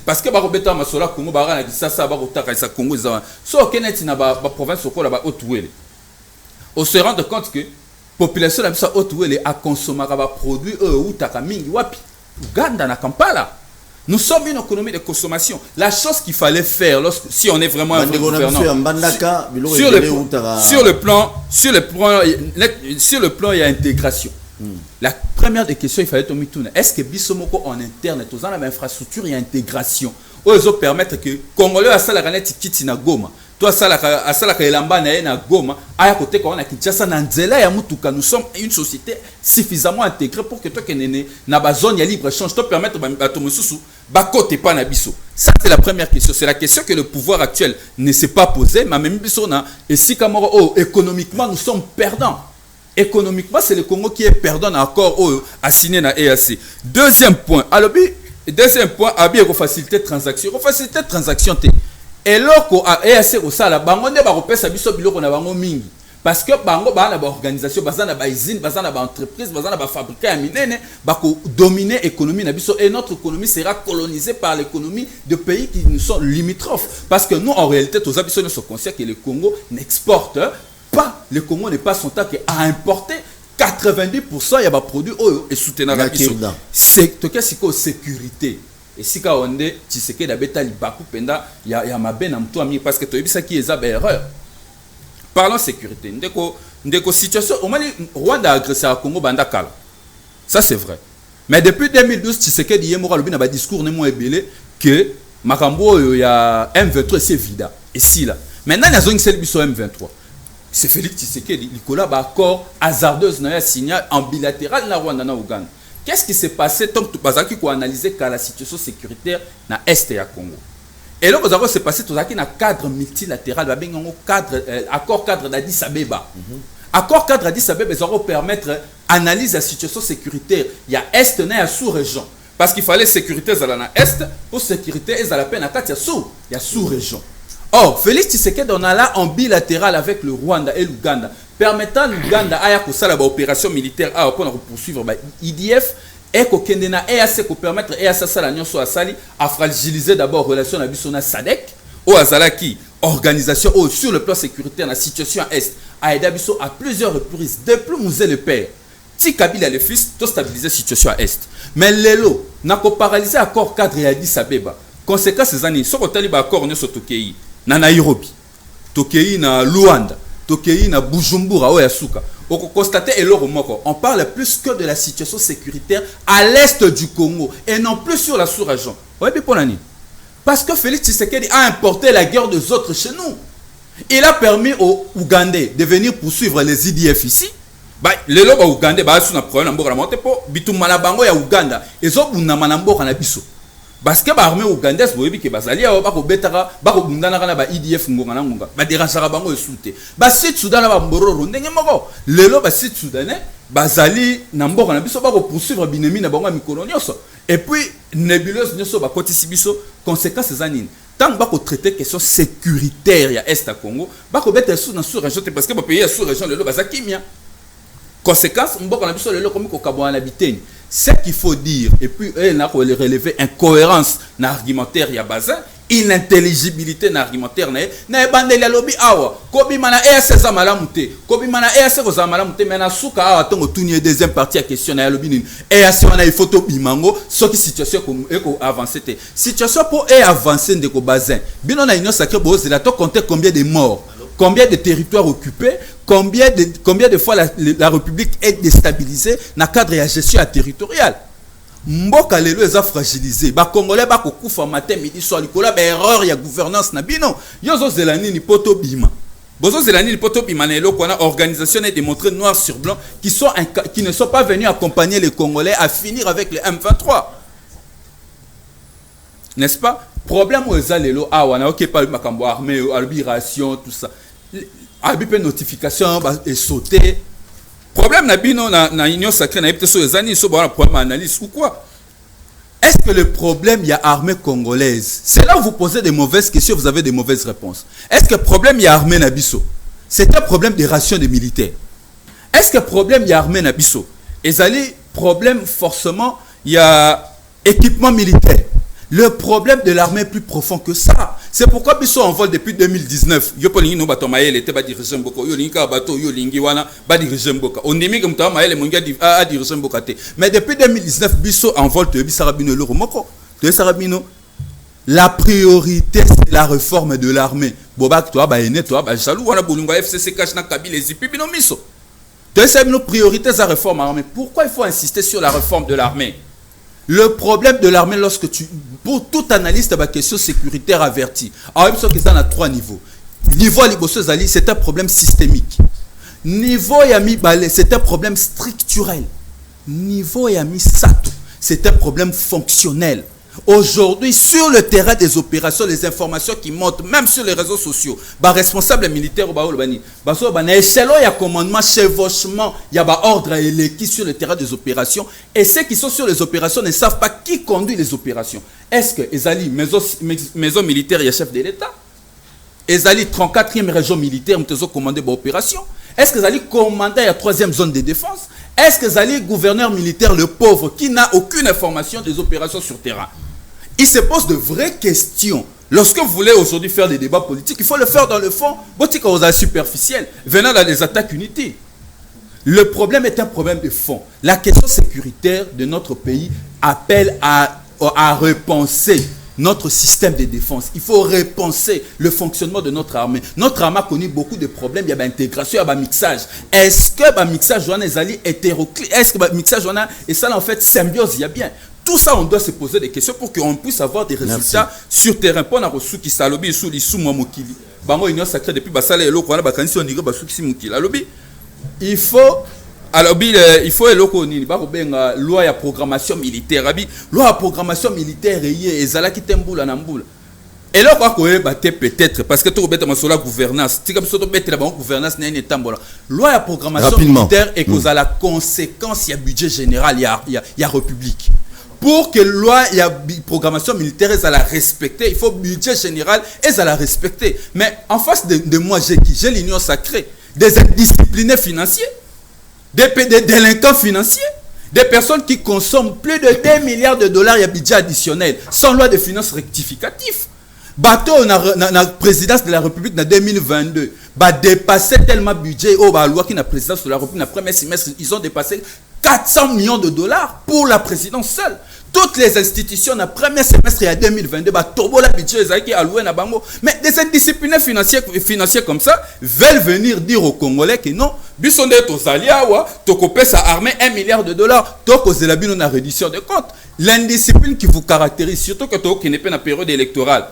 Parce que Barobeta Masola Congo Barana Kisasa Barotaka sa Congo so Keneti na ba province ko la ba Otuele. On se rend compte que population la bisa Otuele a consommé ba produits ou taka mingi wapi Uganda na Kampala. Nous sommes une économie de consommation. La chose qu'il fallait faire si on est vraiment un gouvernant sur le plan il y a intégration. La première des questions il fallait tomber tout. Est-ce que bisomoko en interne tous en infrastructure et intégration ozo permettre que Congolais à ça la raneti kiti na Goma toi ça la elamba na Goma aya côté quand on a Kinshasa na nzela ya mutuka nous sommes une société suffisamment intégrée pour que toi que na ba zone ya libre échange toi permettre ba to mususu ba côté pas na biso. Ça c'est la première question, c'est la question que le pouvoir actuel ne s'est pas posée mais même biso na et si kamoro économiquement nous sommes perdants. Économiquement c'est le Congo qui est perdant encore assigné na EAC. Deuxième point abi ko faciliter transaction te et loko a EAC ko sala bango ne ba ko pesa biso biloko na bango mingi parce que bango ba na ba organisation bazana ba usine bazana ba entreprise bazana ba fabriquer ya minene ba ko dominer économie na biso et notre économie sera colonisée par l'économie de pays qui nous sont limitrophes parce que nous en réalité tous abiso ne se conscient que le Congo n'exporte pas, le Congo n'est pas son temps à importer 90% il y a des produits et soutenable c'est tout cas c'est sécurité et si quand on est Tshisekedi d'abeta libaku penda il y a ma ben amto ami parce que tu ça qui est ça erreur. Parlons sécurité ndeko situation au Mali Rwanda a agressé à Congo bandakala ça c'est vrai mais depuis 2012 Tshisekedi yemora lobi na ba discours nemo ebele que makambo il y a M23 c'est vide et si là maintenant il y a zone c'est biso M23 c'est Félix Tshisekedi il collab accord hasardeuse na signé en bilatéral na Rwanda na Ouganda. Qu'est-ce qui s'est passé tant que bazaki ko analyser la situation sécuritaire na est ya Congo. Et là vous avez s'est passé tout ça qui na cadre multilatéral ba bengo cadre accord cadre d'Addis Abeba. Accord cadre d'Addis Abeba ça va permettre analyse la situation sécuritaire il y a est na ya sous-région parce qu'il fallait sécurité za na est pour sécurité et za la peine attaque ya sous-région. Or, Félix Tshisekedi on a là en bilatéral avec le Rwanda et l'Ouganda, permettant l'Ouganda à faire opération militaire pour poursuivre l'IDF et que na EAC pour permettre EAC à fragiliser d'abord relation avec la SADC ou Azalaki organisation sur le plan sécuritaire la situation est à aider à plusieurs reprises depuis nous le père ti Kabila le fils to stabiliser situation à est mais lelo na ko paralyser accord cadre ya Addis Abeba conséquences zani soko tali ba accord nyoso tokei na Nairobi tokei na Luanda tokei na Bujumbura o ya suka on constate on parle plus que de la situation sécuritaire à l'est du Congo et non plus sur la sous-région. Parce que Félix Tshisekedi a importé la guerre des autres chez nous. Il a permis aux Ougandais de venir poursuivre les IDF ici. Les lobes Ougandais, ils ont un problème. Ils ont un Ouganda. Ils ont un parce que l'armée ougandaise boyebi ke bazali awa bako betaka bako bundana kana ba IDF ngonga na ngonga ba dérangeaka bango esute ba Sud Soudan ba mbororo ndenge moko lelo ba Sud Soudanais bazali na mboka na biso bako poursuivre binemi na bango mikolo nyonso et puis nébuleuse nyonso ba kotisi biso conséquences za nini tant bako traiter question sécuritaire ya Est à Congo bako beta sous na sous-région parce que ba pays sous région lelo bazakimia conséquence mboka na biso lelo komi ko kabwa na biteni. Ce qu'il faut dire, et puis il a relevé incohérence dans l'argumentaire ya bazin, inintelligibilité dans l'argumentaire na bandeli lobby awa, kobi mana EAC za malamute, kobi mana EAC za malamute, mais na suka awa tongo tuni deuxième partie à question na lobby nini. EAC wana il faut to bimango, ce qui situation ko avancer te. Situation pour avancer de ko bazin. Bino na union sacrée bo zela to compter combien de morts. Combien de territoires occupés, combien de fois la République est déstabilisée dans le cadre de la gestion territoriale. Mboka lelo eza fragilisé. Ba Congolais ba kokufa matin midi soir likola ba erreur ya gouvernance na bino. Yozo zelani ni poto bima. Bozo zelani ni poto bima na lelo kona organisation est démontré noir sur blanc qui ne sont pas venus accompagner les Congolais à finir avec les M23. N'est-ce pas? Problème aux alelo awana OK pas makambo armée arbitration tout ça. Arbitre notification et sauter. Problème na bino na union sacrée na epte so ezani so ba problème analyse ou quoi? Est-ce que le problème il y a armée congolaise? C'est là où vous posez des mauvaises questions, vous avez des mauvaises réponses. Est-ce que le problème il y a armée na biso? C'est un problème de ration des militaires. Est-ce que le problème il y a armée na biso? Ezali problème forcément il y a équipement militaire. Le problème de l'armée est plus profond que ça. C'est pourquoi ils sont en vol depuis 2019. Yo polingi no bato maele te ba diriger mboko yo linga bato yo lingi wana ba diriger mboka. On demi comme ta maele monga a diriger mboka te. Mais depuis 2019 biso en vol te bisarabino loro moko. Te sarabino la priorité c'est la réforme de l'armée. Bobak toi ba ene toi ba jalou wana bolunga FCC cache na Kabila les bino miso. Te c'est nos priorités la réforme de l'armée. Pourquoi il faut insister sur la réforme de l'armée? Le problème de l'armée, pour toute analyse de la question sécuritaire avertie, alors il y a 3 niveaux. Niveau Liboso Zali, c'est un problème systémique. Niveau Yami Balé, c'est un problème structurel. Niveau Yami Sato, c'est un problème fonctionnel. Aujourd'hui, sur le terrain des opérations, les informations qui montent, même sur les réseaux sociaux, les responsables militaires, échelon, il y a commandement, chevauchement, il y a ordre et l'équipe sur le terrain des opérations. Et ceux qui sont sur les opérations ne savent pas qui conduit les opérations. Est-ce que Ezali, maison militaire, il y a chef de l'État? Ezali, 34e région militaire, ils ont commandé l'opération. Est-ce que Ezali, commandant la 3e zone de défense? Est-ce que Ezali, gouverneur militaire, le pauvre, qui n'a aucune information des opérations sur terrain? Il se pose de vraies questions. Lorsque vous voulez aujourd'hui faire des débats politiques, il faut le faire dans le fond. Botika aux superficiel, venant dans les attaques unités. Le problème est un problème de fond. La question sécuritaire de notre pays appelle à repenser notre système de défense. Il faut repenser le fonctionnement de notre armée. Notre armée a connu beaucoup de problèmes. Il y a l'intégration, il y a le mixage. Est-ce que le mixage est hétéroclite? Est-ce que le mixage est ça en fait symbiose? Il y a bien. Tout ça, on doit se poser des questions pour qu'on puisse avoir des résultats sur terrain. Pour nous qui salobi sous les sous-mamokili. Bango union sacrée depuis basala et l'eau qu'on a bakanisi on dirait basou qui simukili. Alobi. Il faut la loi de programmation militaire. Loi de programmation militaire et ezala ki temboula na mboula. Et là peut-être parce que tout bête ma la gouvernance. Si comme ça to bête la gouvernance na une tambola. Loi de programmation militaire et cause à la conséquence il y a budget général il y a république. Pour que loi il y a programmation militaire et ça la respecter, il faut budget général et ça la respecter. Mais en face de moi j'ai l'union sacrée, des indisciplinés financiers. Des délinquants financiers, des personnes qui consomment plus de 2 milliards de dollars de budget additionnel sans loi de finances rectificatif. Bateau na présidence de la République en 2022 va dépasser tellement budget la loi qui na présidence de la République na premier semestre ils ont dépassé 400 millions de dollars pour la présidence seule. Toutes les institutions, dans le premier semestre de 2022, le budget est alloué na bango. Mais des indisciplinés financiers comme ça veulent venir dire aux Congolais que non, bisonde tozaliawa, tokopé sa armée 1 milliard de dollars, tokozela na réduction de comptes. L'indiscipline qui vous caractérise, surtout que tu n'es pas dans la période électorale.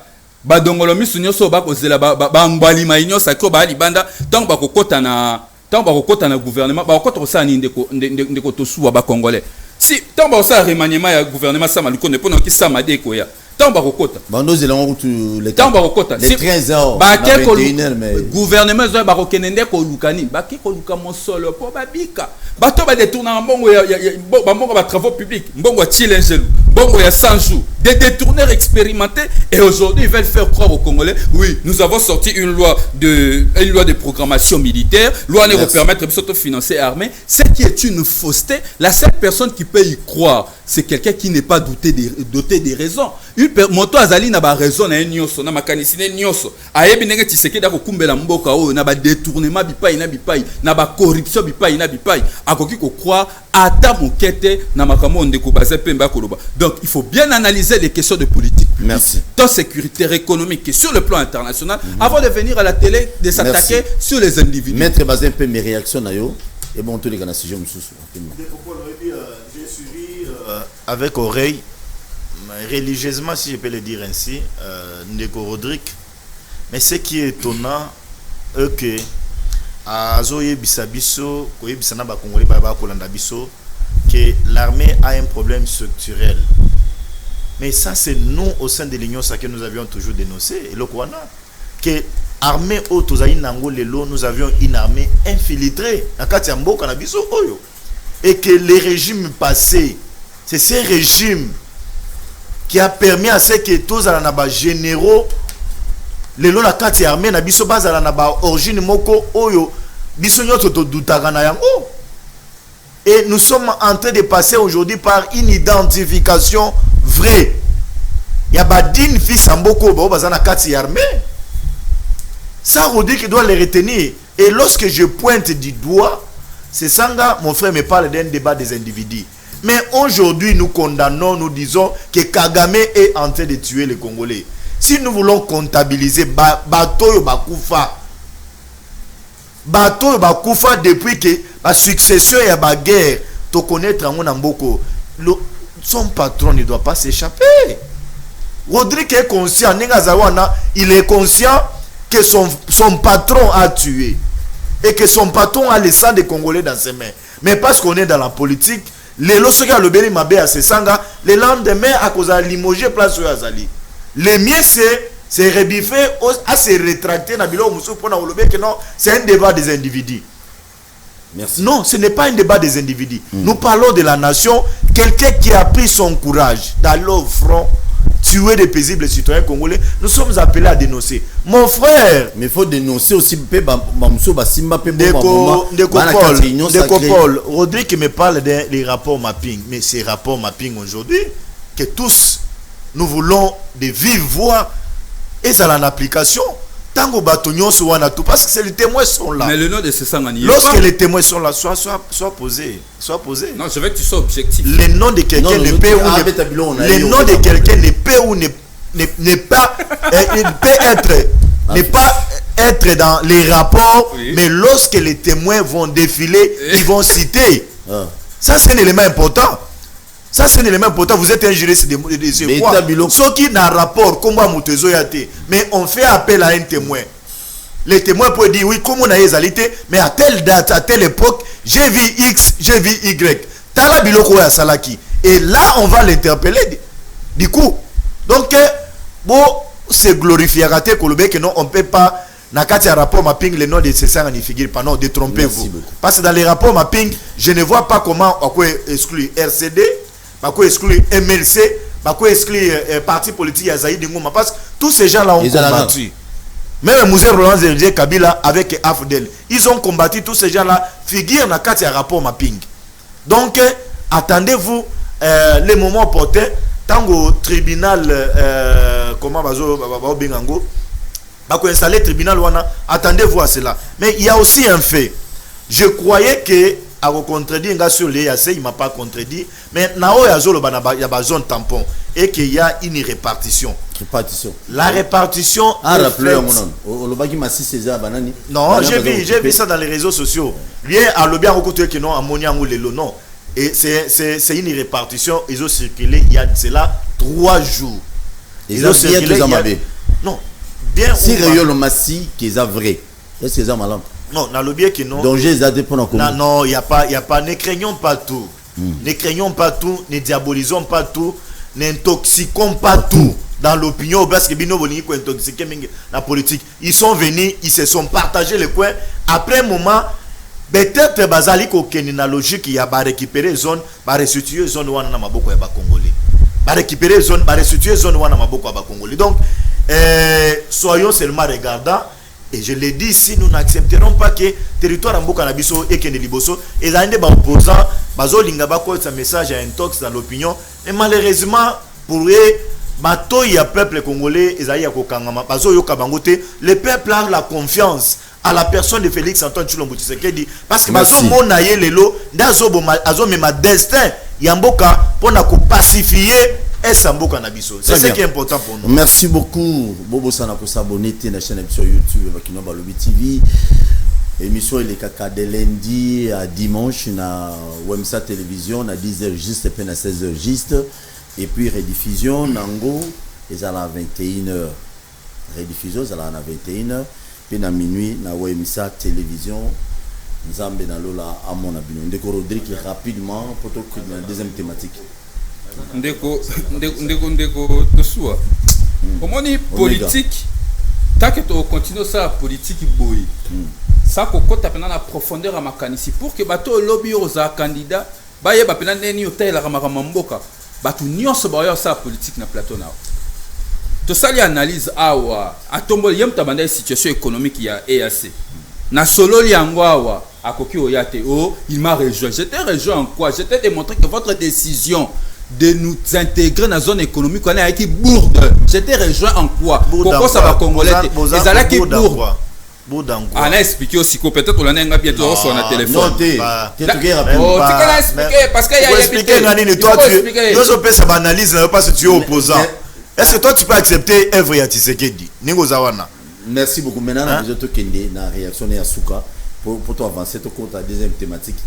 Badongolo misunyoso bakozela bambali mainyo sakro ba libanda tant bakokota na gouvernement bakokota ça ni ndeko tosuwa ba congolais. Si tant ba ça remaniement ya gouvernement ça maliko ne pona ki sama de ko ya tant bakokota bando zelango tu les tant bakokota les 13 heures ba ko mais gouvernement zo ba kokenende ko lukani ba ki ko luka mosolo po babika bato ba détourner mbongo ya mbongo ba travaux publics mbongo chilengelu mbongo ya 100 jours des détourneurs expérimentés et aujourd'hui ils veulent faire croire aux Congolais oui nous avons sorti une loi de programmation militaire loi ne permettre de financer armée ce qui est une fausseté. La seule personne qui peut y croire c'est quelqu'un qui n'est pas doté des raisons. Moto azali na ba raison na nyonso na makanisine nyonso ayebi ndenge Tshisekedi akokumbela mboka oyo na ba détournement bipai na ba corruption bipai akoki ko croire ata mokete na makambo ndeko baze pemba koloba. Donc il faut bien analyser les questions de politique. Merci. Tant sécuritaire économique et sur le plan international avant de venir à la télé de s'attaquer sur les individus. Maître basé un peu mes réactions na yo et bon tous les gars sujet mususu. J'ai suivi avec oreille religieusement si je peux le dire ainsi Ndeko Rodrigue, mais ce qui est étonnant que azoye bisabiso koyebisana ba congolais ba kolanda biso que l'armée a un problème structurel. Mais ça c'est nous au sein de l'Union ça que nous avions toujours dénoncé et le Kwana que armée autozaï nango lelo nous avions une armée infiltrée na kati ya mboka na biso oyo et que les régimes passés c'est ces régimes qui a permis à ce que tous les généraux lelo na kati ya armée na biso bazala na ba origine moko oyo biso nyoto to dutaka na yango. Et nous sommes en train de passer aujourd'hui par une identification vraie. Il y a badine fils amboko ba bazana kati ya armée. Ça Rodrigue qui doit les retenir. Et lorsque je pointe du doigt, c'est Sanga, mon frère me parle d'un débat des individus. Mais aujourd'hui, nous condamnons, nous disons que Kagame est en train de tuer les Congolais. Si nous voulons comptabiliser Bato Bakoufa depuis que la succession et la guerre, tu connais Mboko, son patron ne doit pas s'échapper. Rodrigue est conscient, il est conscient que son patron a tué et que son patron a le sang des Congolais dans ses mains. Mais parce qu'on est dans la politique, les lorsqu'il le béni mabé à ses sanga, le lendemain à cause de limogé place où Azali. Le mieux c'est rebiffer à se rétracter na bilo musu pour na olobe que non, c'est un débat des individus. Merci. Non, ce n'est pas un débat des individus. Nous parlons de la nation, quelqu'un qui a pris son courage d'aller au front tuer des paisibles citoyens congolais, nous sommes appelés à dénoncer. Mon frère, mais il faut dénoncer aussi Paul, Rodrigue me parle des rapports mapping, mais ces rapports mapping aujourd'hui, que tous nous voulons de vive voix et ça en application. Tango Batonion soit tout parce que les témoins sont là. Mais le nom de ce sang lorsque les témoins sont là, soit posé. Non, je veux que tu sois objectif. Le nom de quelqu'un ne peut ou le nom de quelqu'un ne peut ou ne pas il peut être ne pas être dans les rapports, oui. Mais lorsque les témoins vont défiler, ils vont citer. Ça c'est un élément important. Ça c'est un élément important. Vous êtes un juriste de quoi? Ce qui n'a rapport, comment Moutezo yate, mais on fait appel à un témoin. Les témoins peuvent dire oui, comme on a égalité, mais à telle date, à telle époque, j'ai vu X, j'ai vu Y. Tala biloko ya salaki. Et là, on va l'interpeller. Du coup, donc bon, c'est glorifié raté que non, on peut pas. Nakati a rapport mapping, le nom de ces sangs n'y figure pas. Non, détrompez-vous. Parce que dans les rapports mapping, je ne vois pas comment on peut exclure RCD. Bako exclut MLC, Bako exclut parti politique Yazaï Ngoma parce que tous ces gens-là ont combattu. Même Moussé Roland Zerdier Kabila avec AFDEL, ils ont combattu tous ces gens-là, figurent dans le rapport mapping. Donc, attendez-vous les moments opportuns, tant au tribunal, comment Bazo Bengango, Bako installer le tribunal, attendez-vous à cela. Mais il y a aussi un fait. Je croyais que a contredit nga sur les assez il m'a pas contredit mais nao ya zolo bana ya ba zone tampon et qu'il y a une répartition. La répartition rappeleur mon le bagi massi César banani. Non, j'ai vu ça dans les réseaux sociaux. Bien à le bien recoute que non amonia ou lelo non. Et c'est une répartition, ils ont circulé il y a cela 3 jours. Ils ont circulé non, bien si réel massi qui est vrai. Est-ce que c'est malin? Non, dans le bien que non. Danger ça dépend encore. Non, il y a pas ne craignons pas tout. Ne craignons pas tout, ne diabolisons pas tout, n'intoxiquons pas tout dans l'opinion parce que bino boni ko intoxiquer la politique. Ils sont venus, ils se sont partagés le coin après un moment peut-être bazali ko kenina logique il y a ba récupérer zone, ba restituer zone wana na maboko ya ba congolais. Ba récupérer zone, ba restituer zone wana na maboko ya ba congolais. Donc soyons seulement regardants. Et je l'ai dit ici, nous n'accepterons pas que le territoire en Bokanabiso et Kene Liboso et les opposants, Bazo Lingaba quoi ce message à intox dans l'opinion. Et malheureusement, pour eux, il y a peuple congolais, le peuple a la confiance à la personne de Félix Antoine Tshilombo Tshisekedi parce que Bazo Monaye Lelo, Dazo ma destin, Yamboka, pour pacifier. C'est ce qui est important pour nous. Merci beaucoup. Bobo Sana pour s'abonner à la chaîne sur YouTube avec nous Balobi TV. Émission il est caca de lundi à dimanche na Wemsa Télévision à 10h juste et puis à 16h juste et puis rediffusion nango et à la 21h. Rediffusion à la 21h puis à minuit na Wemsa Télévision. Nzambe na lola à mon abino. Ndeko Rodrigue rapidement pour la deuxième thématique. Ndeko tosua omoni politique tant que tu continues ça politique boy ça kokota pena na profondeur à makanisi pour que bato lobby aux candidats ba yeba pena neni otela kama mboka batu nyonso ba yo ça politique na plateau na to sali analyse awa atombo yem tabanda situation économique ya EAC na solo liango awa akoki oyate oh il m'a rejoint j'étais rejoint en quoi j'étais démontré que votre décision de nous intégrer dans la zone économique on est qui bourde j'étais rejoint en quoi pourquoi ça va congolais ils allaient qui bourde on a expliqué aussi que peut-être on a bientôt sur un téléphone parce qu'il y a expliqué toi tu analyse parce que tu es opposant est-ce que toi tu peux accepter œuvre ya Tshisekedi ningo zawana merci beaucoup maintenant nous autres kende na réaction ya Souka pour toi avancer to compte la deuxième thématique.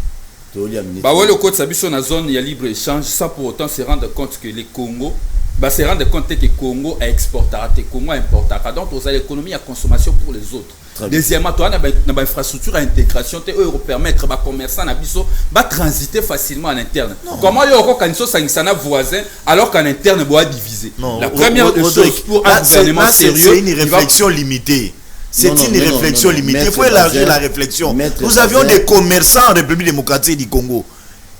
Bah ouais, le code s'habille sur la zone, il y a libre échange, ça pour autant se rendre compte que les Congo, bah se rendre compte que le Congo exportera, le Congo importera. Donc, vous avez l'économie à consommation pour les autres. Deuxièmement, tu as une infrastructure à intégration, tu peux permettre aux commerçants de transiter facilement en interne. Comment il y aura un voisin alors qu'en interne, il va diviser? La première chose pour un gouvernement sérieux, c'est une réflexion limitée. C'est une réflexion limitée. Il faut élargir la réflexion. Nous avions des commerçants en République démocratique du Congo.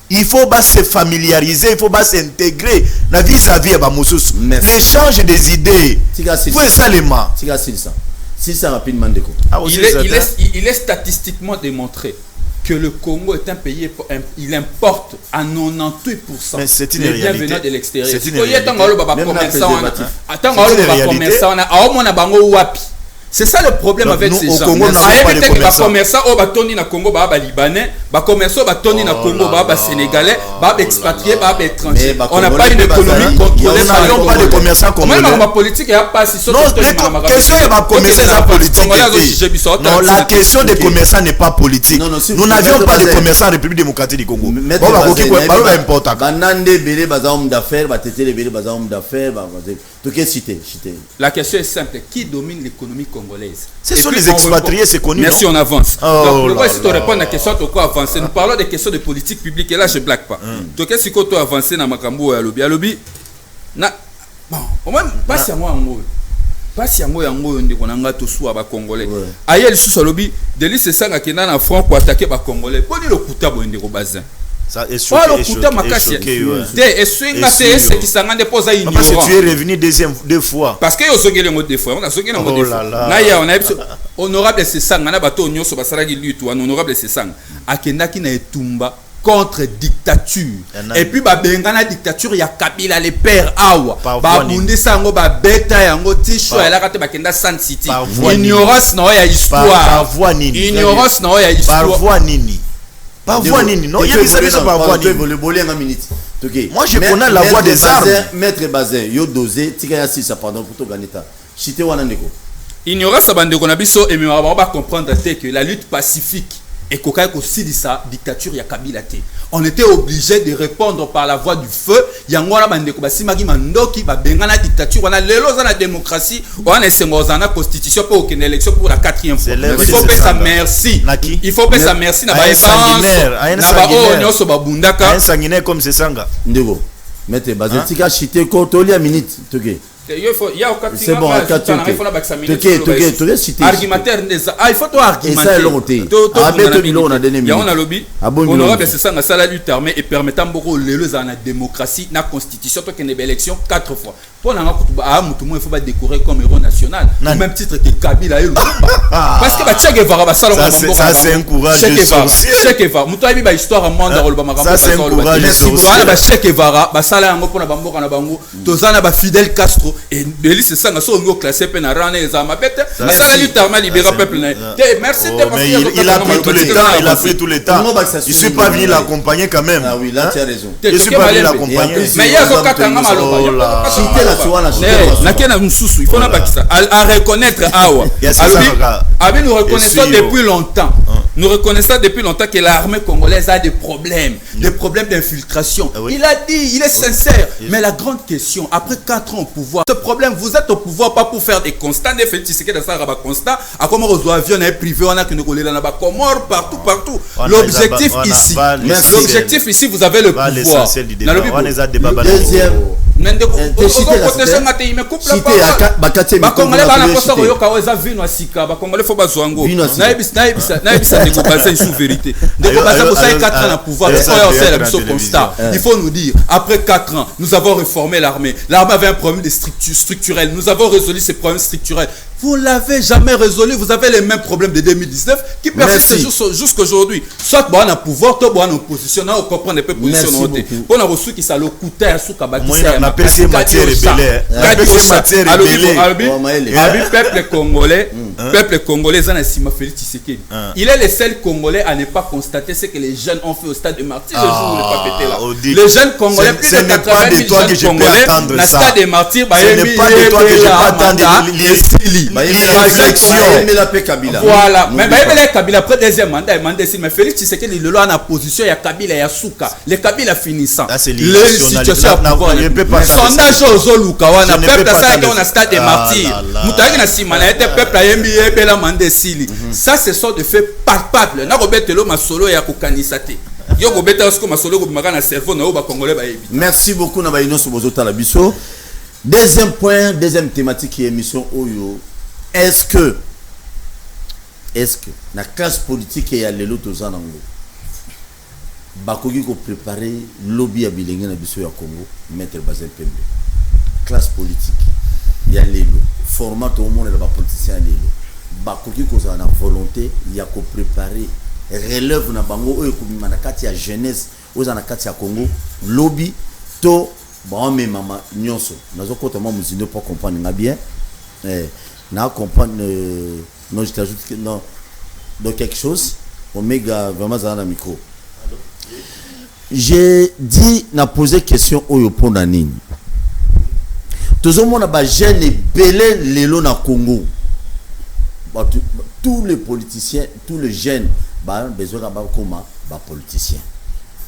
Il faut se familiariser, il faut s'intégrer. La vis-à-vis l'échange des idées. Il faut ça les mains. Si ça rapidement déco. Il est statistiquement démontré que le Congo est un pays, il importe à 98% les biens venant de l'extérieur. C'est une réalité. C'est ça le problème avec ces gens. Congo, commerçants au batoni na Congo ba libanais, ba commerçants batoni na Congo ba sénégalais, ba expatriés, ba étrangers. On n'a pas une économie contrôlée. Nous n'avons pas de commerçants congolais. Même la politique il y a pas si non, la question n'est pas commerçants politique. Non, la question des commerçants n'est pas politique. Nous n'avions pas de commerçants en République démocratique du Congo. La question est simple, qui domine l'économie congolaise? Ce sont les expatriés, c'est connu. Merci, on avance. Donc, pourquoi si tu réponds à la question, tu quoi avancer? Nous parlons des questions de politique publique et là, je ne blague pas. Donc, si tu avances dans Makambo et à Lobby, bon, au moins, pas si à moi en gros. Pas si à moi en gros, on a un soit à Congolais. Ailleurs, les sous-lobby, de l'île, c'est ça qui est dans la France pour attaquer les Congolais. Pour dire le couteau, on est au bazin. Ça est choqué, parce que tu es revenu deux fois. Parce que deux fois. Honorable Sessang, honorable Sessang, Akendaki na etumba contre dictature. Et puis bengana dictature il y a Kabila les pères awa. Babunde sango ba beta yango tisho ya la kate bakenda San City. Ignorance na ya histoire. Par voix nini. Ignorance na ya histoire. Par voix nini. Par voix nini, non? Il y a des amis par voix nini. Moi, je connais la voix des armes. Maître Bazin, yo dosé, tika ya sisa pardon pour to gagner ta. Chité wana ndeko. Ignorance bandeko na biso et on va comprendre que la lutte pacifique et kokai ko silisa dictature ya Kabila te. On était obligé de répondre par la voie du feu. Yango na bandeko basimaki mandoki ba bengana dictature wana lelo za na démocratie, wana esengo za na constitution pour aucune élection pour la 4e fois. Il faut payer sa merci. Il faut payer sa merci na ba essence. Na ba o nyoso ba bundaka. Un sanguinaire comme c'est Sanga. Ndeko. Maître Bazin tika chité ko to lia minute toke. C'est bon, argumentaire il faut argumenter. Honorable c'est ça na sala lutte armée et permettant beaucoup les la démocratie na constitution toi qu'il y a une élection 4 fois. Pour na mutu mo il faut pas décorer comme héros national au même titre que Kabila et parce que ba Che Guevara ba sala ngombo. Ça c'est un courage de sorcier. Che Guevara mutu abi ba histoire monde rôle ba makambo. Ça c'est un courage de sorcier. Ba Che Guevara ba sala ngo pona ba mboka na bango tozana ba Fidel Castro et Bélis c'est ça na so ngo classé pe na rana les amabete na sala lutte armée libérer peuple na. Merci de parce il a pris tout le temps, il a pris tout le temps. Je suis pas venu l'accompagner quand même. Ah oui, là tu as raison. Je suis pas venu l'accompagner. Mais il y a zo katanga maloba. Il faut à reconnaître Awa. Nous reconnaissons depuis longtemps. Nous reconnaissons depuis longtemps que l'armée congolaise a des problèmes d'infiltration. Il a dit, il est sincère. Mais la grande question, après 4 ans au pouvoir, ce problème, vous êtes au pouvoir pas pour faire des constats, des faits, c'est que ça va constat. À comment aux avions privés, on a que nous collons là-bas, Comores, partout. L'objectif ici, vous avez le pouvoir. Deuxième. Il faut nous dire, après 4 ans, nous avons réformé l'armée. L'armée avait un problème de structurel. Nous avons résolu ces problèmes structurels. Vous ne l'avez jamais résolu. Vous avez les mêmes problèmes de 2019 qui persistent jusqu'aujourd'hui. Soit bon en pouvoir, soit bon en opposition. On comprend des positions. On a reçu qui ça le coûtait à sous Kabaki. On appelle ces matières rebelles. Peuple congolais, peuple congolais, il est le seul Congolais à ne pas constater ce que les jeunes ont fait au stade de Martyrs le jour où le pape était là. Les jeunes Congolais, plus de 80 000 jeunes Congolais, dans le stade de Martyrs, ce n'est pas de toi que je peux attendre voilà. Mais Kabila après deuxième mandat, mais Félix Tshisekedi le loi en position, il y a Kabila, il y a Souka. Les Kabila finissant. Les situations à pouvoir. Sondage aux Zoluka, on a peuple ça qui on a stade des martyrs. Moutaki na simana était peuple à MBA bela mandé sili. Ça ce sont des faits palpables. Na robetelo masolo ya kokanisate. Yo robeta osko masolo ko makana cerveau na ba congolais ba yebi. Merci beaucoup na ba inoso bozota la biso. Deuxième point, deuxième thématique qui est émission Oyo. Est-ce que la classe politique et lelo tozanango bakoki ko préparer lobby ya bilenge na biso ya Congo Maître Bazin Pembe. Classe politique ya lelo format au monde la politicien lelo bakoki ko za na volonté ya ko préparer relève na bango oyo ko bima na kati ya jeunesse oza na kati ya Congo lobby to bon mais maman nyonso nazo kota moi muzindo pour comprendre nga bien na comprendre non je t'ajoute que non donc quelque chose Omega vraiment ça dans micro. J'ai dit na poser question oyo pona nini tozomona ba jeune belé lelo na Congo tous les politiciens tous les jeunes ba besoin ba comment ba politiciens.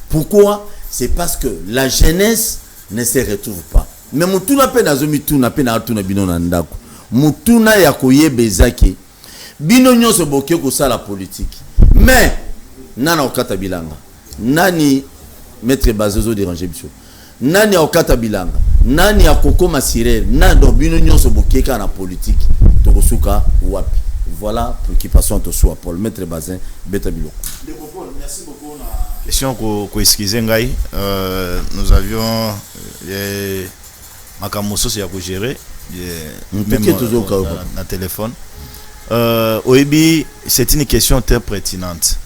Pourquoi? C'est parce que la jeunesse ne se retrouve pas. Mais mutuna pe nazomi tuna pe na tuna bino na ndako mutuna ya koyebezaki bino nyonso boke ko sala politique mais nana okata bilanga nani Maître Bazozo déranger biso nani okata bilanga nani akoko masirel nando bino nyonso boke ka na politique tokosuka wapi. Voilà préoccupation to soit Paul Maître Bazin beta biloko. Merci beaucoup na question ko excuser ngai nous avions makamoso ya ko gérer na téléphone. Oebi, c'est une question très pertinente.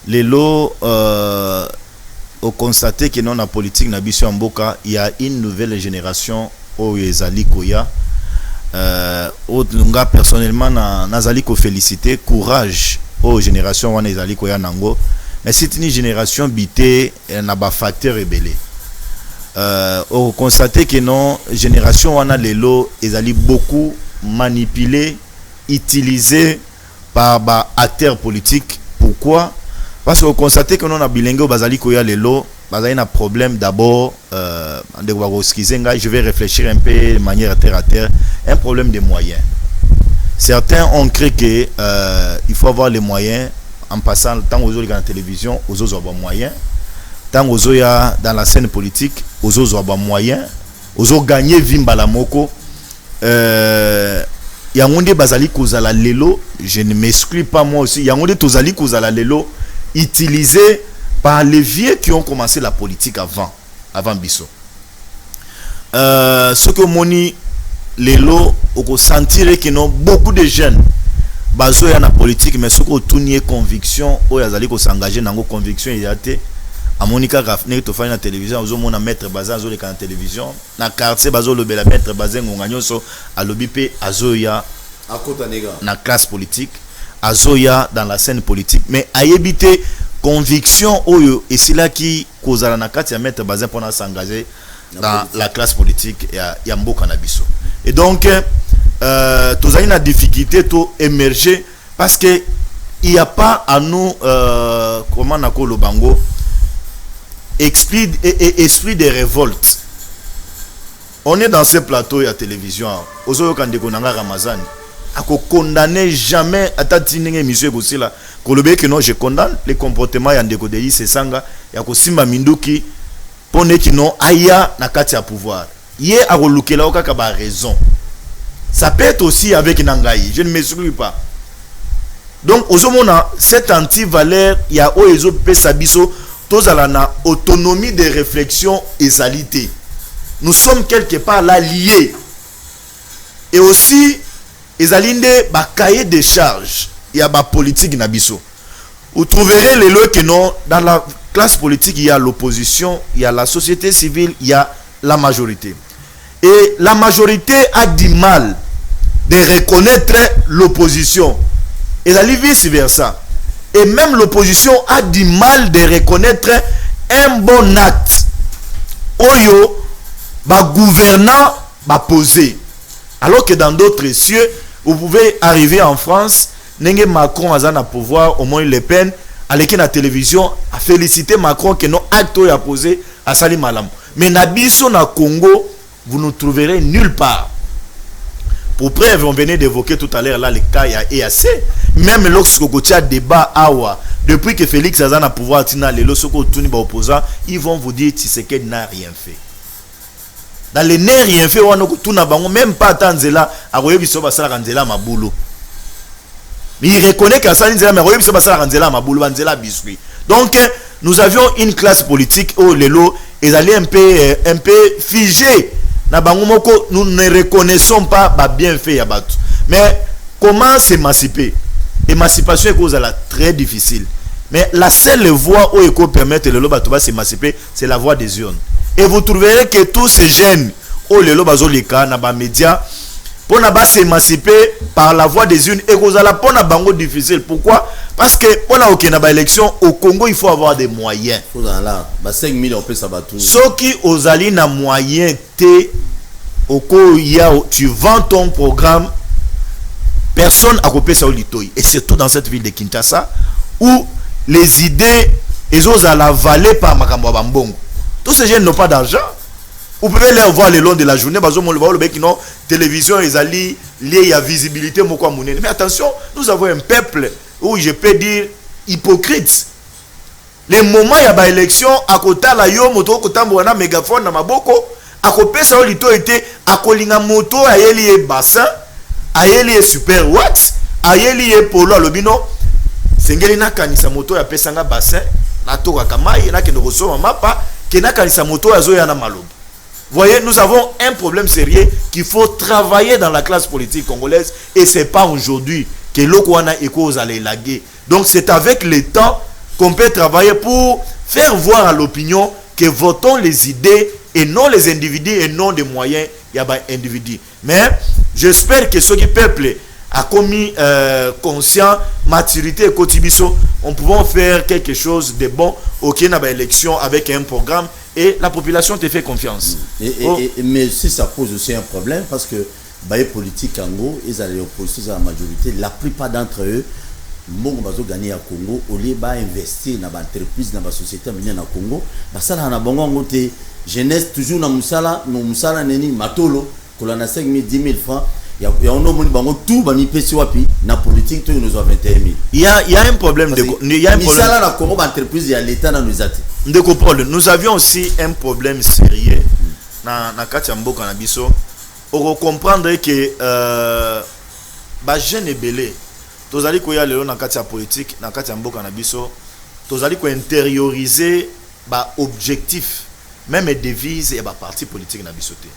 Les lots ont constaté que dans la politique Nabiso Mboka, il y a une nouvelle génération au Ezali Koya. Personnellement, Nazali ko féliciter, courage aux générations où Ezali Koya Nango. mais c'est une génération bité n'a pas facteur rebellé. On constate que non génération on a les lots ils allaient beaucoup manipulés, utilisés par des acteurs politiques. Pourquoi? Parce qu'on constate que non a bilingue bazali koya les lots, bazali un problème d'abord je vais réfléchir un peu de manière terre à terre, un problème de moyens. Certains ont cru que il faut avoir les moyens en passant le temps aux autres dans la télévision, aux autres avoir moyens, tant aux autres dans la scène politique, aux autres avoir moyens, aux autres gagner vimba la moko. Yangonde bazali kozala lelo, je ne m'exclus pas moi aussi. Yangonde tozali kozala lelo, utilisé par les vieux qui ont commencé la politique avant Bisso. Ce que moni lelo, on sentir que non beaucoup de jeunes bazo ya na politique mais ce que tout nié conviction o yazali ko s'engager dans nos convictions il y a été à Monica Rafner to faire na télévision ozo mona mettre bazan zo le kan télévision na quartier bazo le bela mettre bazan ngonganyoso a lobipe azoya à côté nega na classe politique azoya dans la scène politique mais ayebité conviction oyo et c'est là qui kozala na kati ya mettre bazan pour s'engager dans la classe politique ya mboka na biso. Et donc tous avez une difficulté to émerger parce que il n'y a pas à nous comment on appelle le bango esprit de révolte. On est dans ce plateau à télévision ozo quand dekonanga Ramazan a condamner jamais atatinenge monsieur Gosila kolobe que non je condamne les comportements ya ndeko de c'est sanga ya kosimba minduki pone ki non aya na kati ya pouvoir ye a kolukela okaka ba raison. Ça peut être aussi avec Nangaï, je ne m'exclus pas. Donc, au moment cette anti-valeur, il y a Oezo Pesabiso, tous à la autonomie de réflexion et salité. Nous sommes quelque part là liés. Et aussi, ils alinde ba cahier de charges, il y a ba politique nabiso. Vous trouverez les lois que non, dans la classe politique, il y a l'opposition, il y a la société civile, il y a la majorité. Et la majorité a du mal de reconnaître l'opposition. Et la vice versa. Et même l'opposition a du mal de reconnaître un bon acte. Oyo, ba gouvernant, ba posé. Alors que dans d'autres cieux, vous pouvez arriver en France, Nenge Macron a un pouvoir, au moins Le Pen, à la télévision, à féliciter Macron que non acte a posé à Salim Malam. Mais Nabiso na Congo, vous ne trouverez nulle part. Pour preuve, on venait d'évoquer tout à l'heure là le cas EAC. Même lorsque Gotia débat Awa, depuis que Félix Azan a pouvoir tina les losoko tuni ba opposant, ils vont vous dire Tshisekedi n'a rien fait. Dans les n'a rien fait, on a tuna bango même pas Tanzela, a Royebiso basala Ranzela Maboulou. Mais il reconnaît qu'à Sanzela mais Royebiso basala Ranzela Maboulou Banzela biscuit. Donc nous avions une classe politique où les lots ils allaient un peu figés. Nous ne reconnaissons pas bah, bien fait Yabatou. Mais comment s'émanciper? Émancipation est cause très difficile. Mais la seule voie où il peut permettre le loba de s'émanciper, c'est la voie des urnes. Et vous trouverez que tous ces jeunes, où le loba zolika, naba média, pour ne s'émanciper par la voie des urnes, et vous allez pour na bango difficile. Pourquoi? Parce que on a aucune élection au Congo, il faut avoir des moyens. 5 000 on peut s'abattre. Ceux qui aux alliés na moyen T au cours tu vends ton programme, personne a coupé ça au litoy. Et surtout dans cette ville de Kinshasa où les idées ils osent à la vallée par Makambo Bambongo. Tous ces jeunes n'ont pas d'argent. Vous pouvez les voir le long de la journée. Le télévision, ils allaient liés à visibilité. Mais attention, nous avons un peuple où je peux dire hypocrite. Les moments il y a élection à côté la yo moto côté mwana mégaphone na maboko à côté ça lito était à kolinga moto ayeli bassin ayeli super watt ayeli polo lobino sengeli na kanisa moto ya pesanga bassin na toka kamai na kendo kosoma mapa kena kanisa moto azo ya na malobo. Voyez, nous avons un problème sérieux qu'il faut travailler dans la classe politique congolaise et c'est pas aujourd'hui que l'Okwana et cause à l'élaguer. Donc c'est avec le temps qu'on peut travailler pour faire voir à l'opinion que votons les idées et non les individus et non des moyens, il y a des individus. Mais j'espère que ceux qui peuplent a commis conscient, maturité et cotibiso, on pouvait faire quelque chose de bon au Kenya élection avec un programme et la population te fait confiance. Mais si ça pose aussi un problème parce que les politiques en gros, ils allaient opposer à la majorité, la plupart d'entre eux, mbongo bazo gagner à Congo au lieu ba investir dans l'entreprise dans la société minière na Congo ça na bongo ngote jeunesse toujours na musala neni matolo kolana 5 000 10 000 francs ya ono moni bango tout ba mi pesi wapi na politique to nous a 21 000 il y a un problème il y a un problème musala na Congo ba entreprise ya l'état na nous ati ndeko Paul nous avions aussi un problème sérieux na kati mboka na biso on comprendre que ba jeune belé tozali koya lelo na kati ya politique na kati ya mboka na biso tozali ko intérioriser ba objectif même devise et ba parti politique na biso te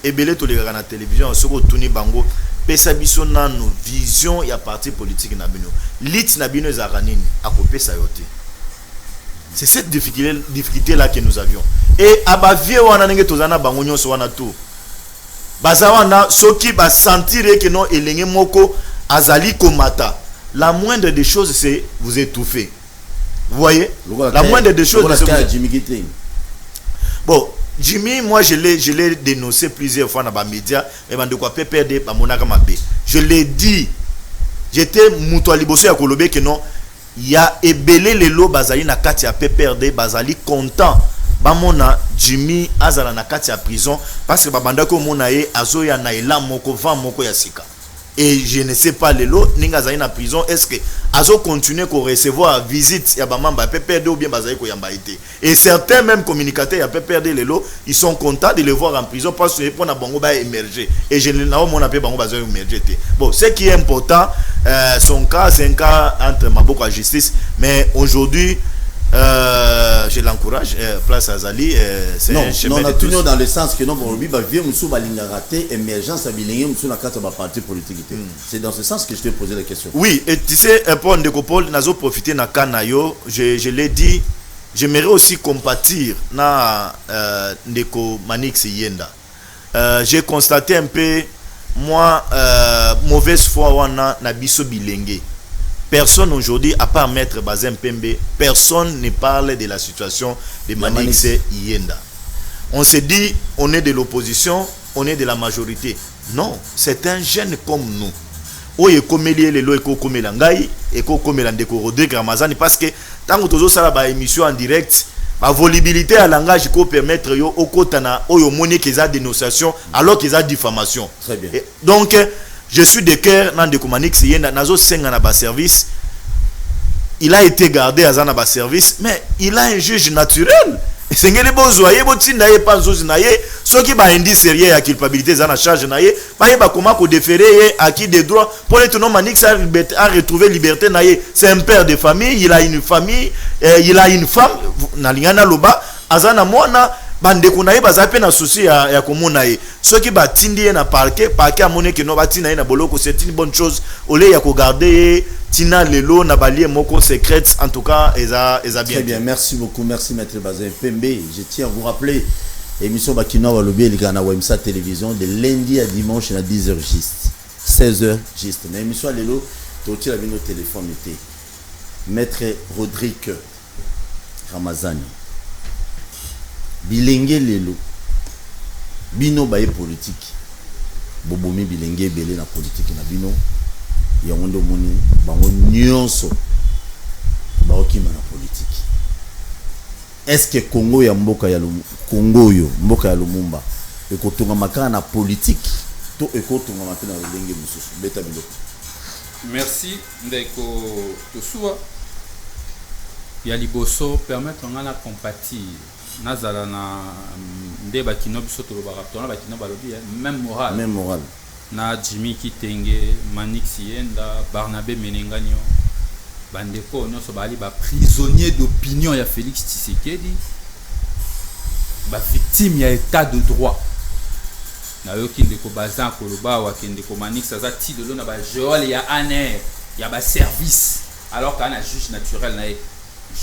ebele to leka na télévision soko tuni bango pesa biso na no vision ya parti politique na bino lit na bino ezaka nini akopesa yo te. C'est cette difficulté là que nous avions et aba vie wana ndenge tozana bango nyonso wana tout bazawana soki ba sentir que non elenge moko azali komata. La moindre des choses, c'est vous étouffer. Vous voyez? La moindre des choses, c'est Jimmy. Bon, Jimmy, moi, je l'ai dénoncé plusieurs fois dans les médias. Mais de quoi PPRD, je l'ai dit. J'étais mutuali bossé à Kolobé que non. Il y a ébélé les lots bazali na kati ya PPRD bazali content. Bamona Jimmy azala na kati ya prison parce que babanda ko mona ye azoya na ela moko van moko ya sika. Et je ne sais pas les lots ninga zaï na prison est-ce que azo continuer qu'on recevoir visite ya bamamba PPRD ou bien bazaï ko yamba été et certains même communicateurs ya PPRD les lots ils sont contents de les voir en prison parce que pour na bango ba émerger et je ne n'ai pas appelé bango bazaï émerger. Bon ce qui est important son cas c'est un cas entre maboko à justice mais aujourd'hui je l'encourage place Azali c'est non, un chemin non, de tous. Non, dans le sens que non bon lui va vivre musu balinga raté émergence à bilingue musu na carte ba parti politique. C'est dans ce sens que je t'ai posé la question. Oui, et tu sais pour Ndeko Paul nazo profiter na kanayo je l'ai dit j'aimerais aussi compatir na Ndeko Manix Yenda. J'ai constaté un peu moi mauvaise foi wana na biso bilenge. Personne aujourd'hui, à part Maître Bazin Pembe, personne ne parle de la situation de Manix Yenda. On se dit, on est de l'opposition, on est de la majorité. Non, c'est un jeune comme nous. Oye komelie lelo eko komela ngai, eko komela Ndeko Rodrigue Ramazani parce que tant que tozo sala ba émission en direct, ma volubilité à langage ko permettre yo okotana oyo moni keza dénonciation alors qu'ils a diffamation. Très bien. Et donc je suis de cœur dans Ndeko Manix Yenda nazo senga na ba service. Il a été gardé à Zana ba service mais il a un juge naturel. Sengeli bozoye botinda ye pas zozinaye ceux qui ba indice sérieux ya culpabilité zana charge naye ba comment ko déférer à qui des droits pour être non Manix a retrouvé liberté naye c'est un père de famille il a une famille il a une femme na lingana loba azana mwana bandeko naye bazape na souci ya komona ye ceux qui ba tindi na parquet amone que no batina na boloko c'est une bonne chose au lieu ya ko garder tina lelo na balie moko secrète en tout cas eza bien. Très bien, merci beaucoup, merci Maître Bazin Pembe. Je tiens à vous rappeler émission Bakina Walobi et Gana Wemsa télévision de lundi à dimanche à 10h juste 16h juste mais émission lelo toti la vino téléphone était Maître Rodrigue Ramazani bilenge lelo bino baye politique bobomi bilenge belé na politique na bino ya ngondo moni bango nyonso baokima na politique. Est-ce que Congo ya mboka ya Congo yo mboka ya Lumumba ekotonga makana na politique to ekotonga makana na lenge mususu beta biloko. Merci Ndeko Tosua ya liboso permettre ngana compatir nazala na ndeba kino biso to ba raptona ba kino balobi même moral na Jimmy Kitenge Manix Yenda Barnabé Menenganyo bandeko nyonso bali ba prisonnier d'opinion ya Félix Tshisekedi ba victime ya état de droit na yoki ndeko bazan koloba wa kendeko Manix aza ti de lona ba geol ya aner ya ba service alors qu'un juge naturel na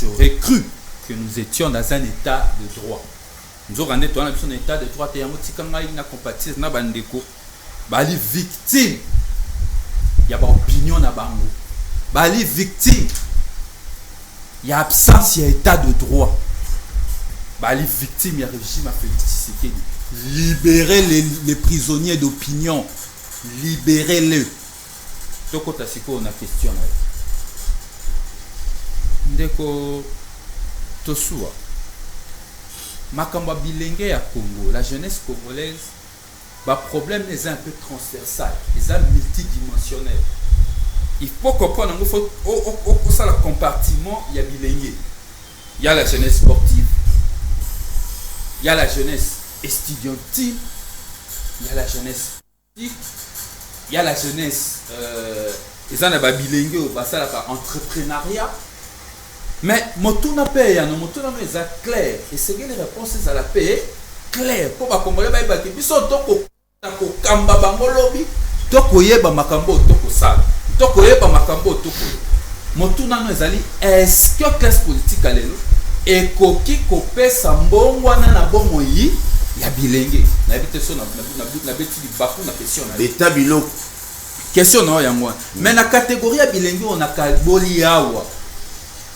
j'aurais cru que nous étions dans un état de droit. Nous avons un état de droit et nous avons na compatir na bandeko bali victime il y a opinion na bango bali victime il y a absence il y a état de droit bali victime il y a régime à Félix Tshisekedi libérer les prisonniers d'opinion libérez-les toko tasiko na question na ndeko tosua makambo bilenge ya Congo la jeunesse congolaise le problème est un peu transversal, il est multidimensionnel. Il faut comprendre qu'il faut ça le compartiment, il y a bilingue. Il y a la jeunesse sportive, il y a la jeunesse estudiantine, il y a la jeunesse politique, il y a la jeunesse ils ont des bilingue, ça la entrepreneuriat. Mais motuna paye, non motuna est clair et c'est que les réponses à la paix clair pour ba congolais ba ba biso toko ko kamba bango lobi toko yeba makambo toko sala toko yeba makambo toko motuna no ezali est-ce que classe politique alelo ekoki kopesa mbongwana na bomo yi ya bilenge na bité so na beti di baku na question na l'état biloko question no ya moi mais na catégorie ya bilenge on a kalboli yawa.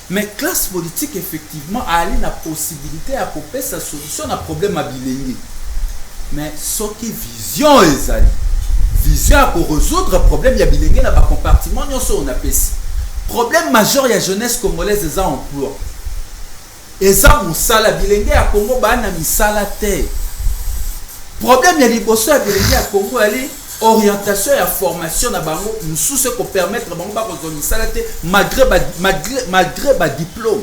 Mais classe politique, effectivement, a la possibilité à couper sa solution à problème à bilingue. Mais ce qui est vision, vision pour résoudre le problème, il y a bilingue dans le compartiment, on a payé. Problème majeur, il y a jeunesse congolaise, ils ont emploi. Et ça, mon sala bilingue à Congo, il y a mis sala terre. Problème, il y a les bosseurs à bilingue à Congo, orientation et formation na bango nous ce qu'on permettre bango ba ko salate malgré diplôme.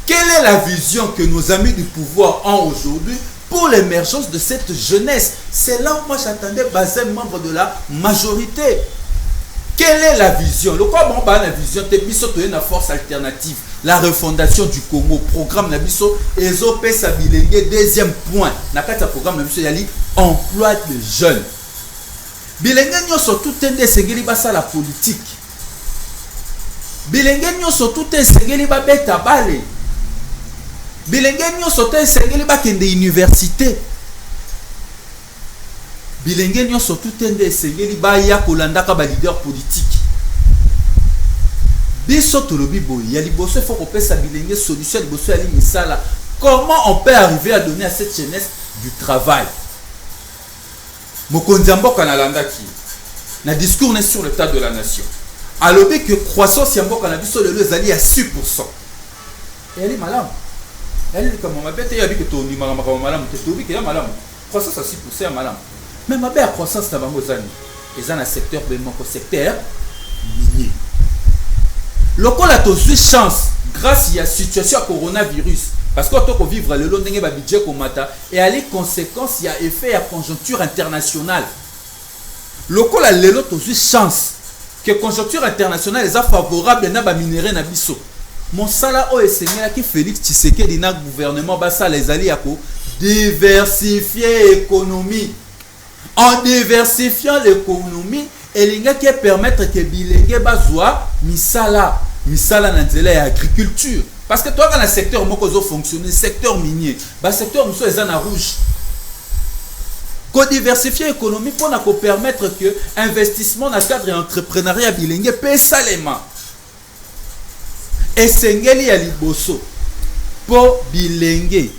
Quelle est la vision que nos amis du pouvoir ont aujourd'hui pour l'émergence de cette jeunesse? C'est là où moi j'attendais baser membre de la majorité. Quelle est la vision? Le quoi bon la vision te biso to une force alternative, la refondation du Congo, programme na biso ezope sa bilenge deuxième point. Na kata programme na biso yali emploi de jeunes. Bilenge nyonso tout ende sengeli basa la politique. Bilenge nyonso tout ende sengeli ba beta bale. Bilenge nyonso tout ende sengeli ba kende université. Bilenge nyonso tout ende sengeli ba ya kolandaka ba leader politique. Biso tolobi boy, ya liboso faut qu'on pesa bilenge solution liboso ya misala. Comment on peut arriver à donner à cette jeunesse du travail? Mokonzi mboka na landaki na discours sur l'état de la nation alobi que croissance ya mboka na biso lelo ezali à 6%. Et elle est malade. Elle est comme ma bête ya bi que to ni malama te to bi que ya malade. Croissance à 6% ya malade. Mais ma bête croissance na bango zani. Eza na secteur benmoko secteur minier. Lokola to suis chance grâce à la situation à coronavirus. Parce que tu peux vivre le long de budget comme mata et à les conséquences il y a effet à conjoncture internationale. Local a lelo aussi chance que conjoncture internationale est favorable na ba minerai na biso. Mon sala o esengela ki Félix Tshisekedi na gouvernement basa les alliés à diversifier l'économie. En diversifiant l'économie, elinga qui permettre que bilenge bazwa misala na nzela ya agriculture. Parce que toi, dans le secteur mokozo fonctionne, secteur minier, le secteur nous sommes en rouge. Qu'on diversifie l'économie pour nous permettre que l'investissement dans le cadre de l'entrepreneuriat bilingue paye salement. Et sengeli ya liboso pour bilingue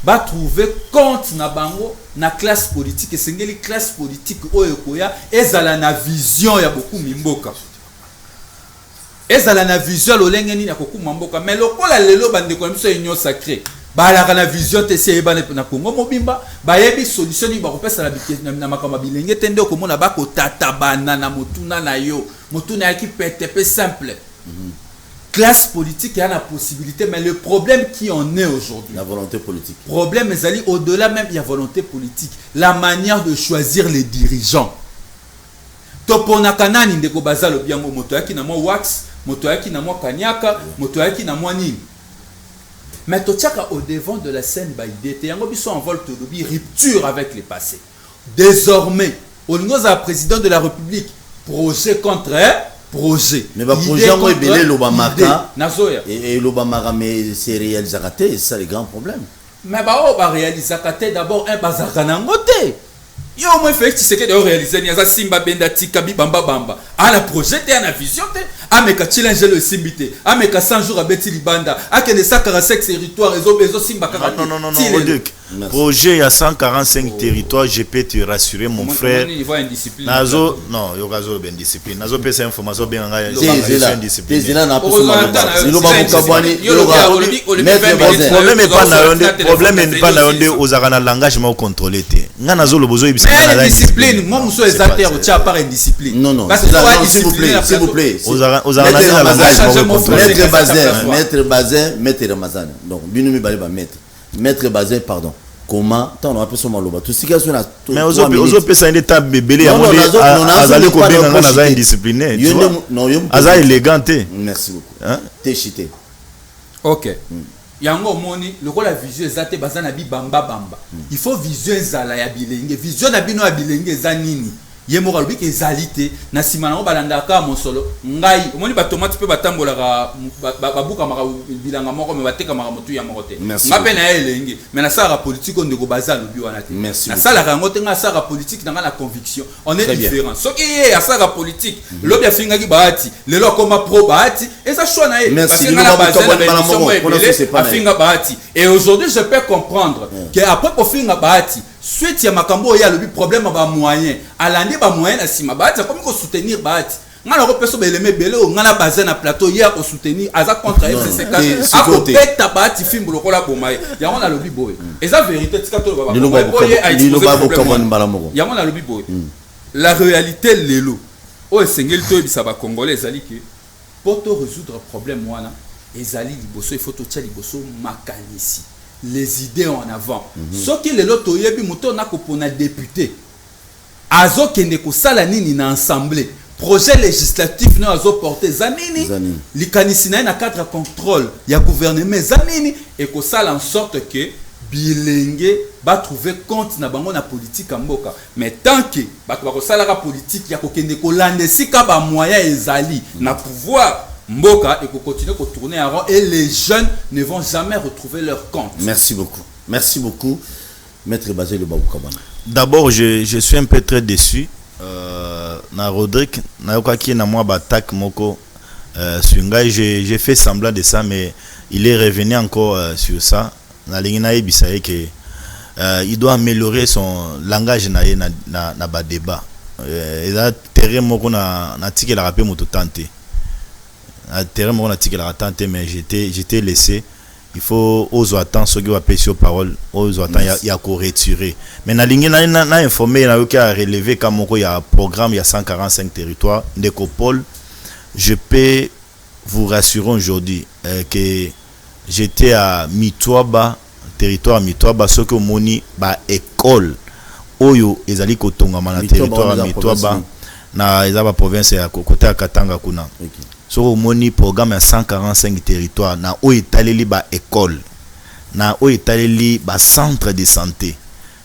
va trouver compte na bango na classe politique et sengeli classe politique oyo koya ezala na vision ya beaucoup mimboka. Ezala na vision lolenge nini akoku mamboka mais lokola lelo bande ko biso union sacrée balaka na vision te se ebana na Congo mobimba bayebi solution ni bakopesa na makamba bilenge tende ko mona bako tata banana motuna na yo motuna yaki PTP simple. Classe politique a la possibilité mais le problème qui en est aujourd'hui la volonté politique. Problème ezali au-delà même de la volonté politique, la manière de choisir les dirigeants. Topona kanani ndeko bazalo biango moto yaki na mo wax moto yaki na mo kanyaka moto yaki na mo nini mais tochaka au devant de la scène baïdete yango biso en vol todobi rupture avec le passé désormais olingoza président de la République projet contre projet mais ba projet ngo ebele lobamaka nazoya et lobamaka mais c'est réalisé raté c'est ça le grand problème mais ba o ba réaliser raté d'abord un bazaka nango te yo moi Félix Tshisekedi de réaliser ni aza simba benda tika bi bamba bamba ala projet te ana vision te ameka challenge le simbité ameka 100 jours abeti libanda akene 145 territoires ezo simba kaka non Rodrigue projet à 145 territoires, je peux te rassurer mon frère nazo non yo gazo ben discipline nazo pesa information bien nga indiscipline problème est pas na yonde ozaka langage ma contrôler te nga nazo le besoin ibisa na discipline moi muso exacteur au tia par indiscipline non s'il vous plaît ozaka na langage ma maître Ramazan donc binumi bali ba maître Bazin pardon comment tant on appelle ça maloba tout ce qui est sur la mais ozo pesa inde ta bebele ya monde azali ko benga nga naza indiscipliné non aza élégante merci beaucoup t'es chité OK yango moni lokola vision ezate bazana bi bamba il faut vision ezala ya bilenge vision na bino ya bilenge za nini ye mo kalobiki ezalité na sima na balanda ka mosolo ngai omoni ba tomate pe batambola ba buka maka bilanga moko me bateka maka motu ya mokote ngape na elenge mais na sala politique on de ko bazalo bi wana te na sala rango te nga sala politique na la conviction on est différent so ki ye ya sala politique lobi afinga ki baati lelo koma pro baati eza choix na ye parce que na bazalo afinga baati et aujourd'hui je peux comprendre que après pour finga baati suite ya makambo ya le problème ba moyen alandi ba moyen na sima baati comme ko soutenir baati ngana ko peso beleme bele o ngana baza na plateau ya ko soutenir aza contre FCC ako beta baati fimbo lokola bomaye yango na lobi boy eza vérité tika to ba boy a yango na lobi boy la réalité lelo o esengeli to ebisa ba congolais ezali que pour to résoudre problème wana ezali liboso il faut to tia liboso makanisi les idées en avant. Ce qui est l'autre toyebi muto na ko pona député. Azo kende ko sala nini na assemblée. Projet législatif na azo porter zanini. Likanisi na cadre contrôle ya gouvernement zanini et ko sala en sorte que bilenge ba trouver compte na bango na politique mboka. Mais tant que ba ko sala ka politique ya ko kende ko lande sika ba moyen ezali na pouvoir Mboka et qu'on continue à tourner en rond et les jeunes ne vont jamais retrouver leur compte. Merci beaucoup, Maître Bazin de Baboukabana. D'abord, je suis un peu très déçu. Na Rodrigue, na yoka na moi batak moko Sungai, j'ai fait semblant de ça, mais il est revenu encore sur ça. Na lingina ebisaye que il doit améliorer son langage na ba débat. Il a terrain moko na tiki la rapé moto tenté. À terrain mon article a tenté mais j'étais laissé il faut aux attendre ceux qui vont passer aux paroles aux attendre il y a qu'à retirer mais na ligne na informé na qui a relevé comme il y a programme il y a 145 territoires Ndekopol je peux vous rassurer aujourd'hui que j'étais à Mitwaba territoire Mitwaba ce que moni ba école oyo ezali kotonga na territoire Mitwaba na ezaba province ya côté ya Katanga kuna so moni programme à 145 territoires na o italeli ba école na o italeli ba centre de santé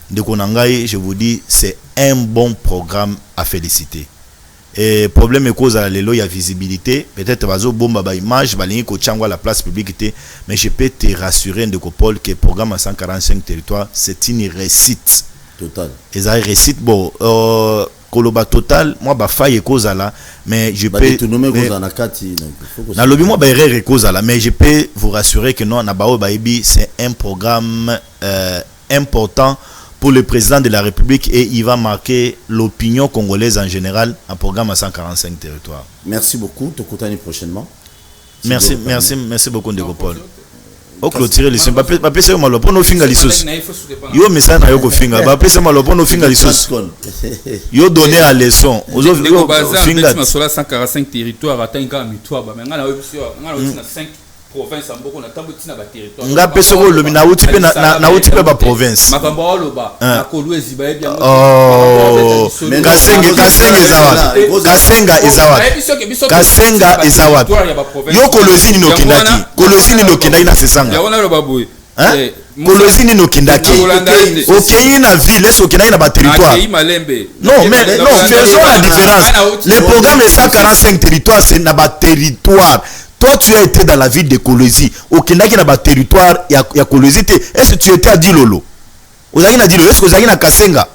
de konangai je vous dis c'est un bon programme à féliciter et problème est cause à lelo ya visibilité peut-être bazo bomba ba image balingi ko changwa la place publique mais je peux te rassurer de Copol que programme à 145 territoires c'est une réussite totale et ça réussite bon Koloba total moi ba faille cause là mais je peux na lobi moi ba erreur cause là mais je peux vous rassurer que non na bao baibi c'est un programme important pour le président de la République et il va marquer l'opinion congolaise en général un programme à 145 territoires. Merci beaucoup, te contacter prochainement. Merci beaucoup Ndekopol. O clôturer les sons. Pas pesa malo pour nos finga lisos. Yo message na yo ko finga. Ba pesa malo pour nos finga lisos. Yo donner la leçon. Ozo finga sur 145 territoires atteindre Mitwaba. Mais ngana na 5 provinces en beaucoup na tamboti na ba territoire. Nga pesa ko lobi na uti pe na uti pe ba province. Makambo loba. Na Kolwezi ba bien. Oh. Kasenga Ezawa. Yo Kolwezi ni okindaki. Kolwezi ni okindaki na sesanga. Ya wana loba boy. Kolwezi ni okindaki. Okei na ville, est-ce okindaki na ba territoire. Non, mais non, faisons la différence. Le programme de 145 territoires, c'est na ba territoire. Toi, tu as été dans la ville de Kolwezi. Okindaki na ba territoire ya Kolwezi. Est-ce que tu étais à Dilolo? Ozaki na Dilolo, est-ce que ozaki na Kasenga?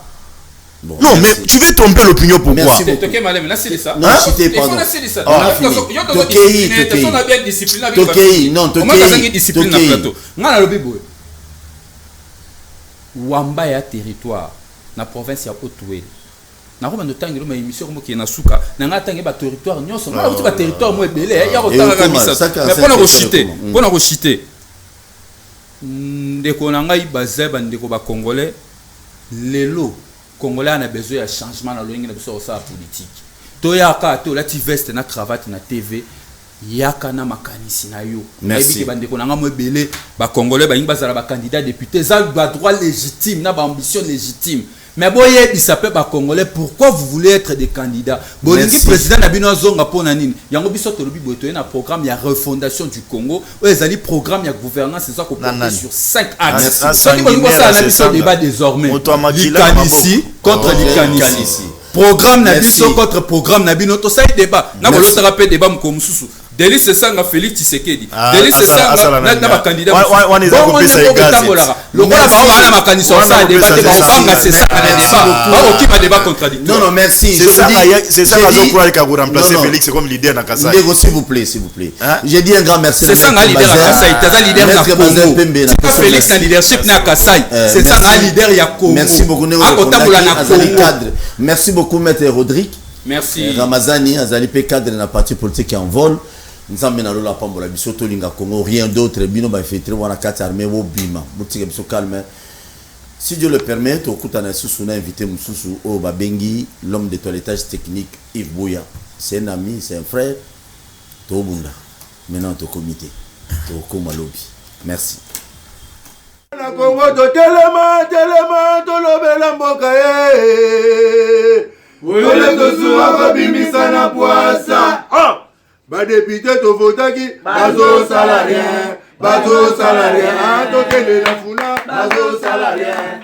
Bon, non, merci. mais tu veux tromper l'opinion, pourquoi? Merci beaucoup. Toké malem, là c'est ça. Non, cité, pardon. On a bien discipline. Tokei, non, Comment Tokei. ça discipline na plateau? Ngana lobi boy. Wamba ya territoire na province ya Haut-Ouest. Na ko bandotangi lo ma émission ko na suka. Na ngatangi ba territoire nyonso. Na ko ba territoire mo ebele ya ko tanga misa. Mais pona ko chiter, pona ko chiter. Ndeko na ngai bazeba ndeko ba congolais. Lelo Congolais a besoin de changement dans le politique. Toyaka to la veste na cravate na TV yaka na makanisi na yo. Merci. Bandeko na ngamo belé ba Congolais ba yinga bazala ba candidat député za ba droit légitime na ba ambition légitime. Mais boye il s'appelle ba Congolais pourquoi vous voulez être des candidats? Bolingi président na bino zonga pona nini? Yango biso to lobi boye na programme ya refondation du Congo. Ezali programme ya gouvernance c'est ça ko porter sur 5 axes. Ça qui bolingo ça na biso débat désormais. Likanisi contre Likanisi. Programme na biso contre programme na bino to ça débat. Na bolo traper débat mko mususu. Délice c'est ça nga Félix Tshisekedi. Délice c'est ça na ba candidat. On est en gaz. Le roi na makanisi ça débat banga c'est ça na débat. Ba qui va débat contradictoire. Non merci. C'est ça la zone pour aller remplacer Félix comme leader na Kasai. S'il vous plaît. J'ai dit un grand merci. C'est ça nga leader na Kasai, t'as leader na Congo. C'est pas Félix na leadership na Kasai. C'est ça nga leader ya Congo. Merci beaucoup Merci beaucoup maître Rodrigue. Merci. Ramazani azali pe cadre na parti politique en vol. Nous avons la pambola biso to linga Congo rien d'autre bino ba fetre wana kati armée wo bima. Mutika biso calme. Si Dieu le permet, au kutana susu na invité mususu o babengi l'homme de toilettage technique Yves Bouya. C'est un ami, c'est un frère. To bunda. Maintenant au comité. To koma lobby. Merci. Na Congo to telema to lobela mboka Ole to suwa ko bimisa na poasa. Ba député to votaki bazo salarien. To kele la funa bazo salarien.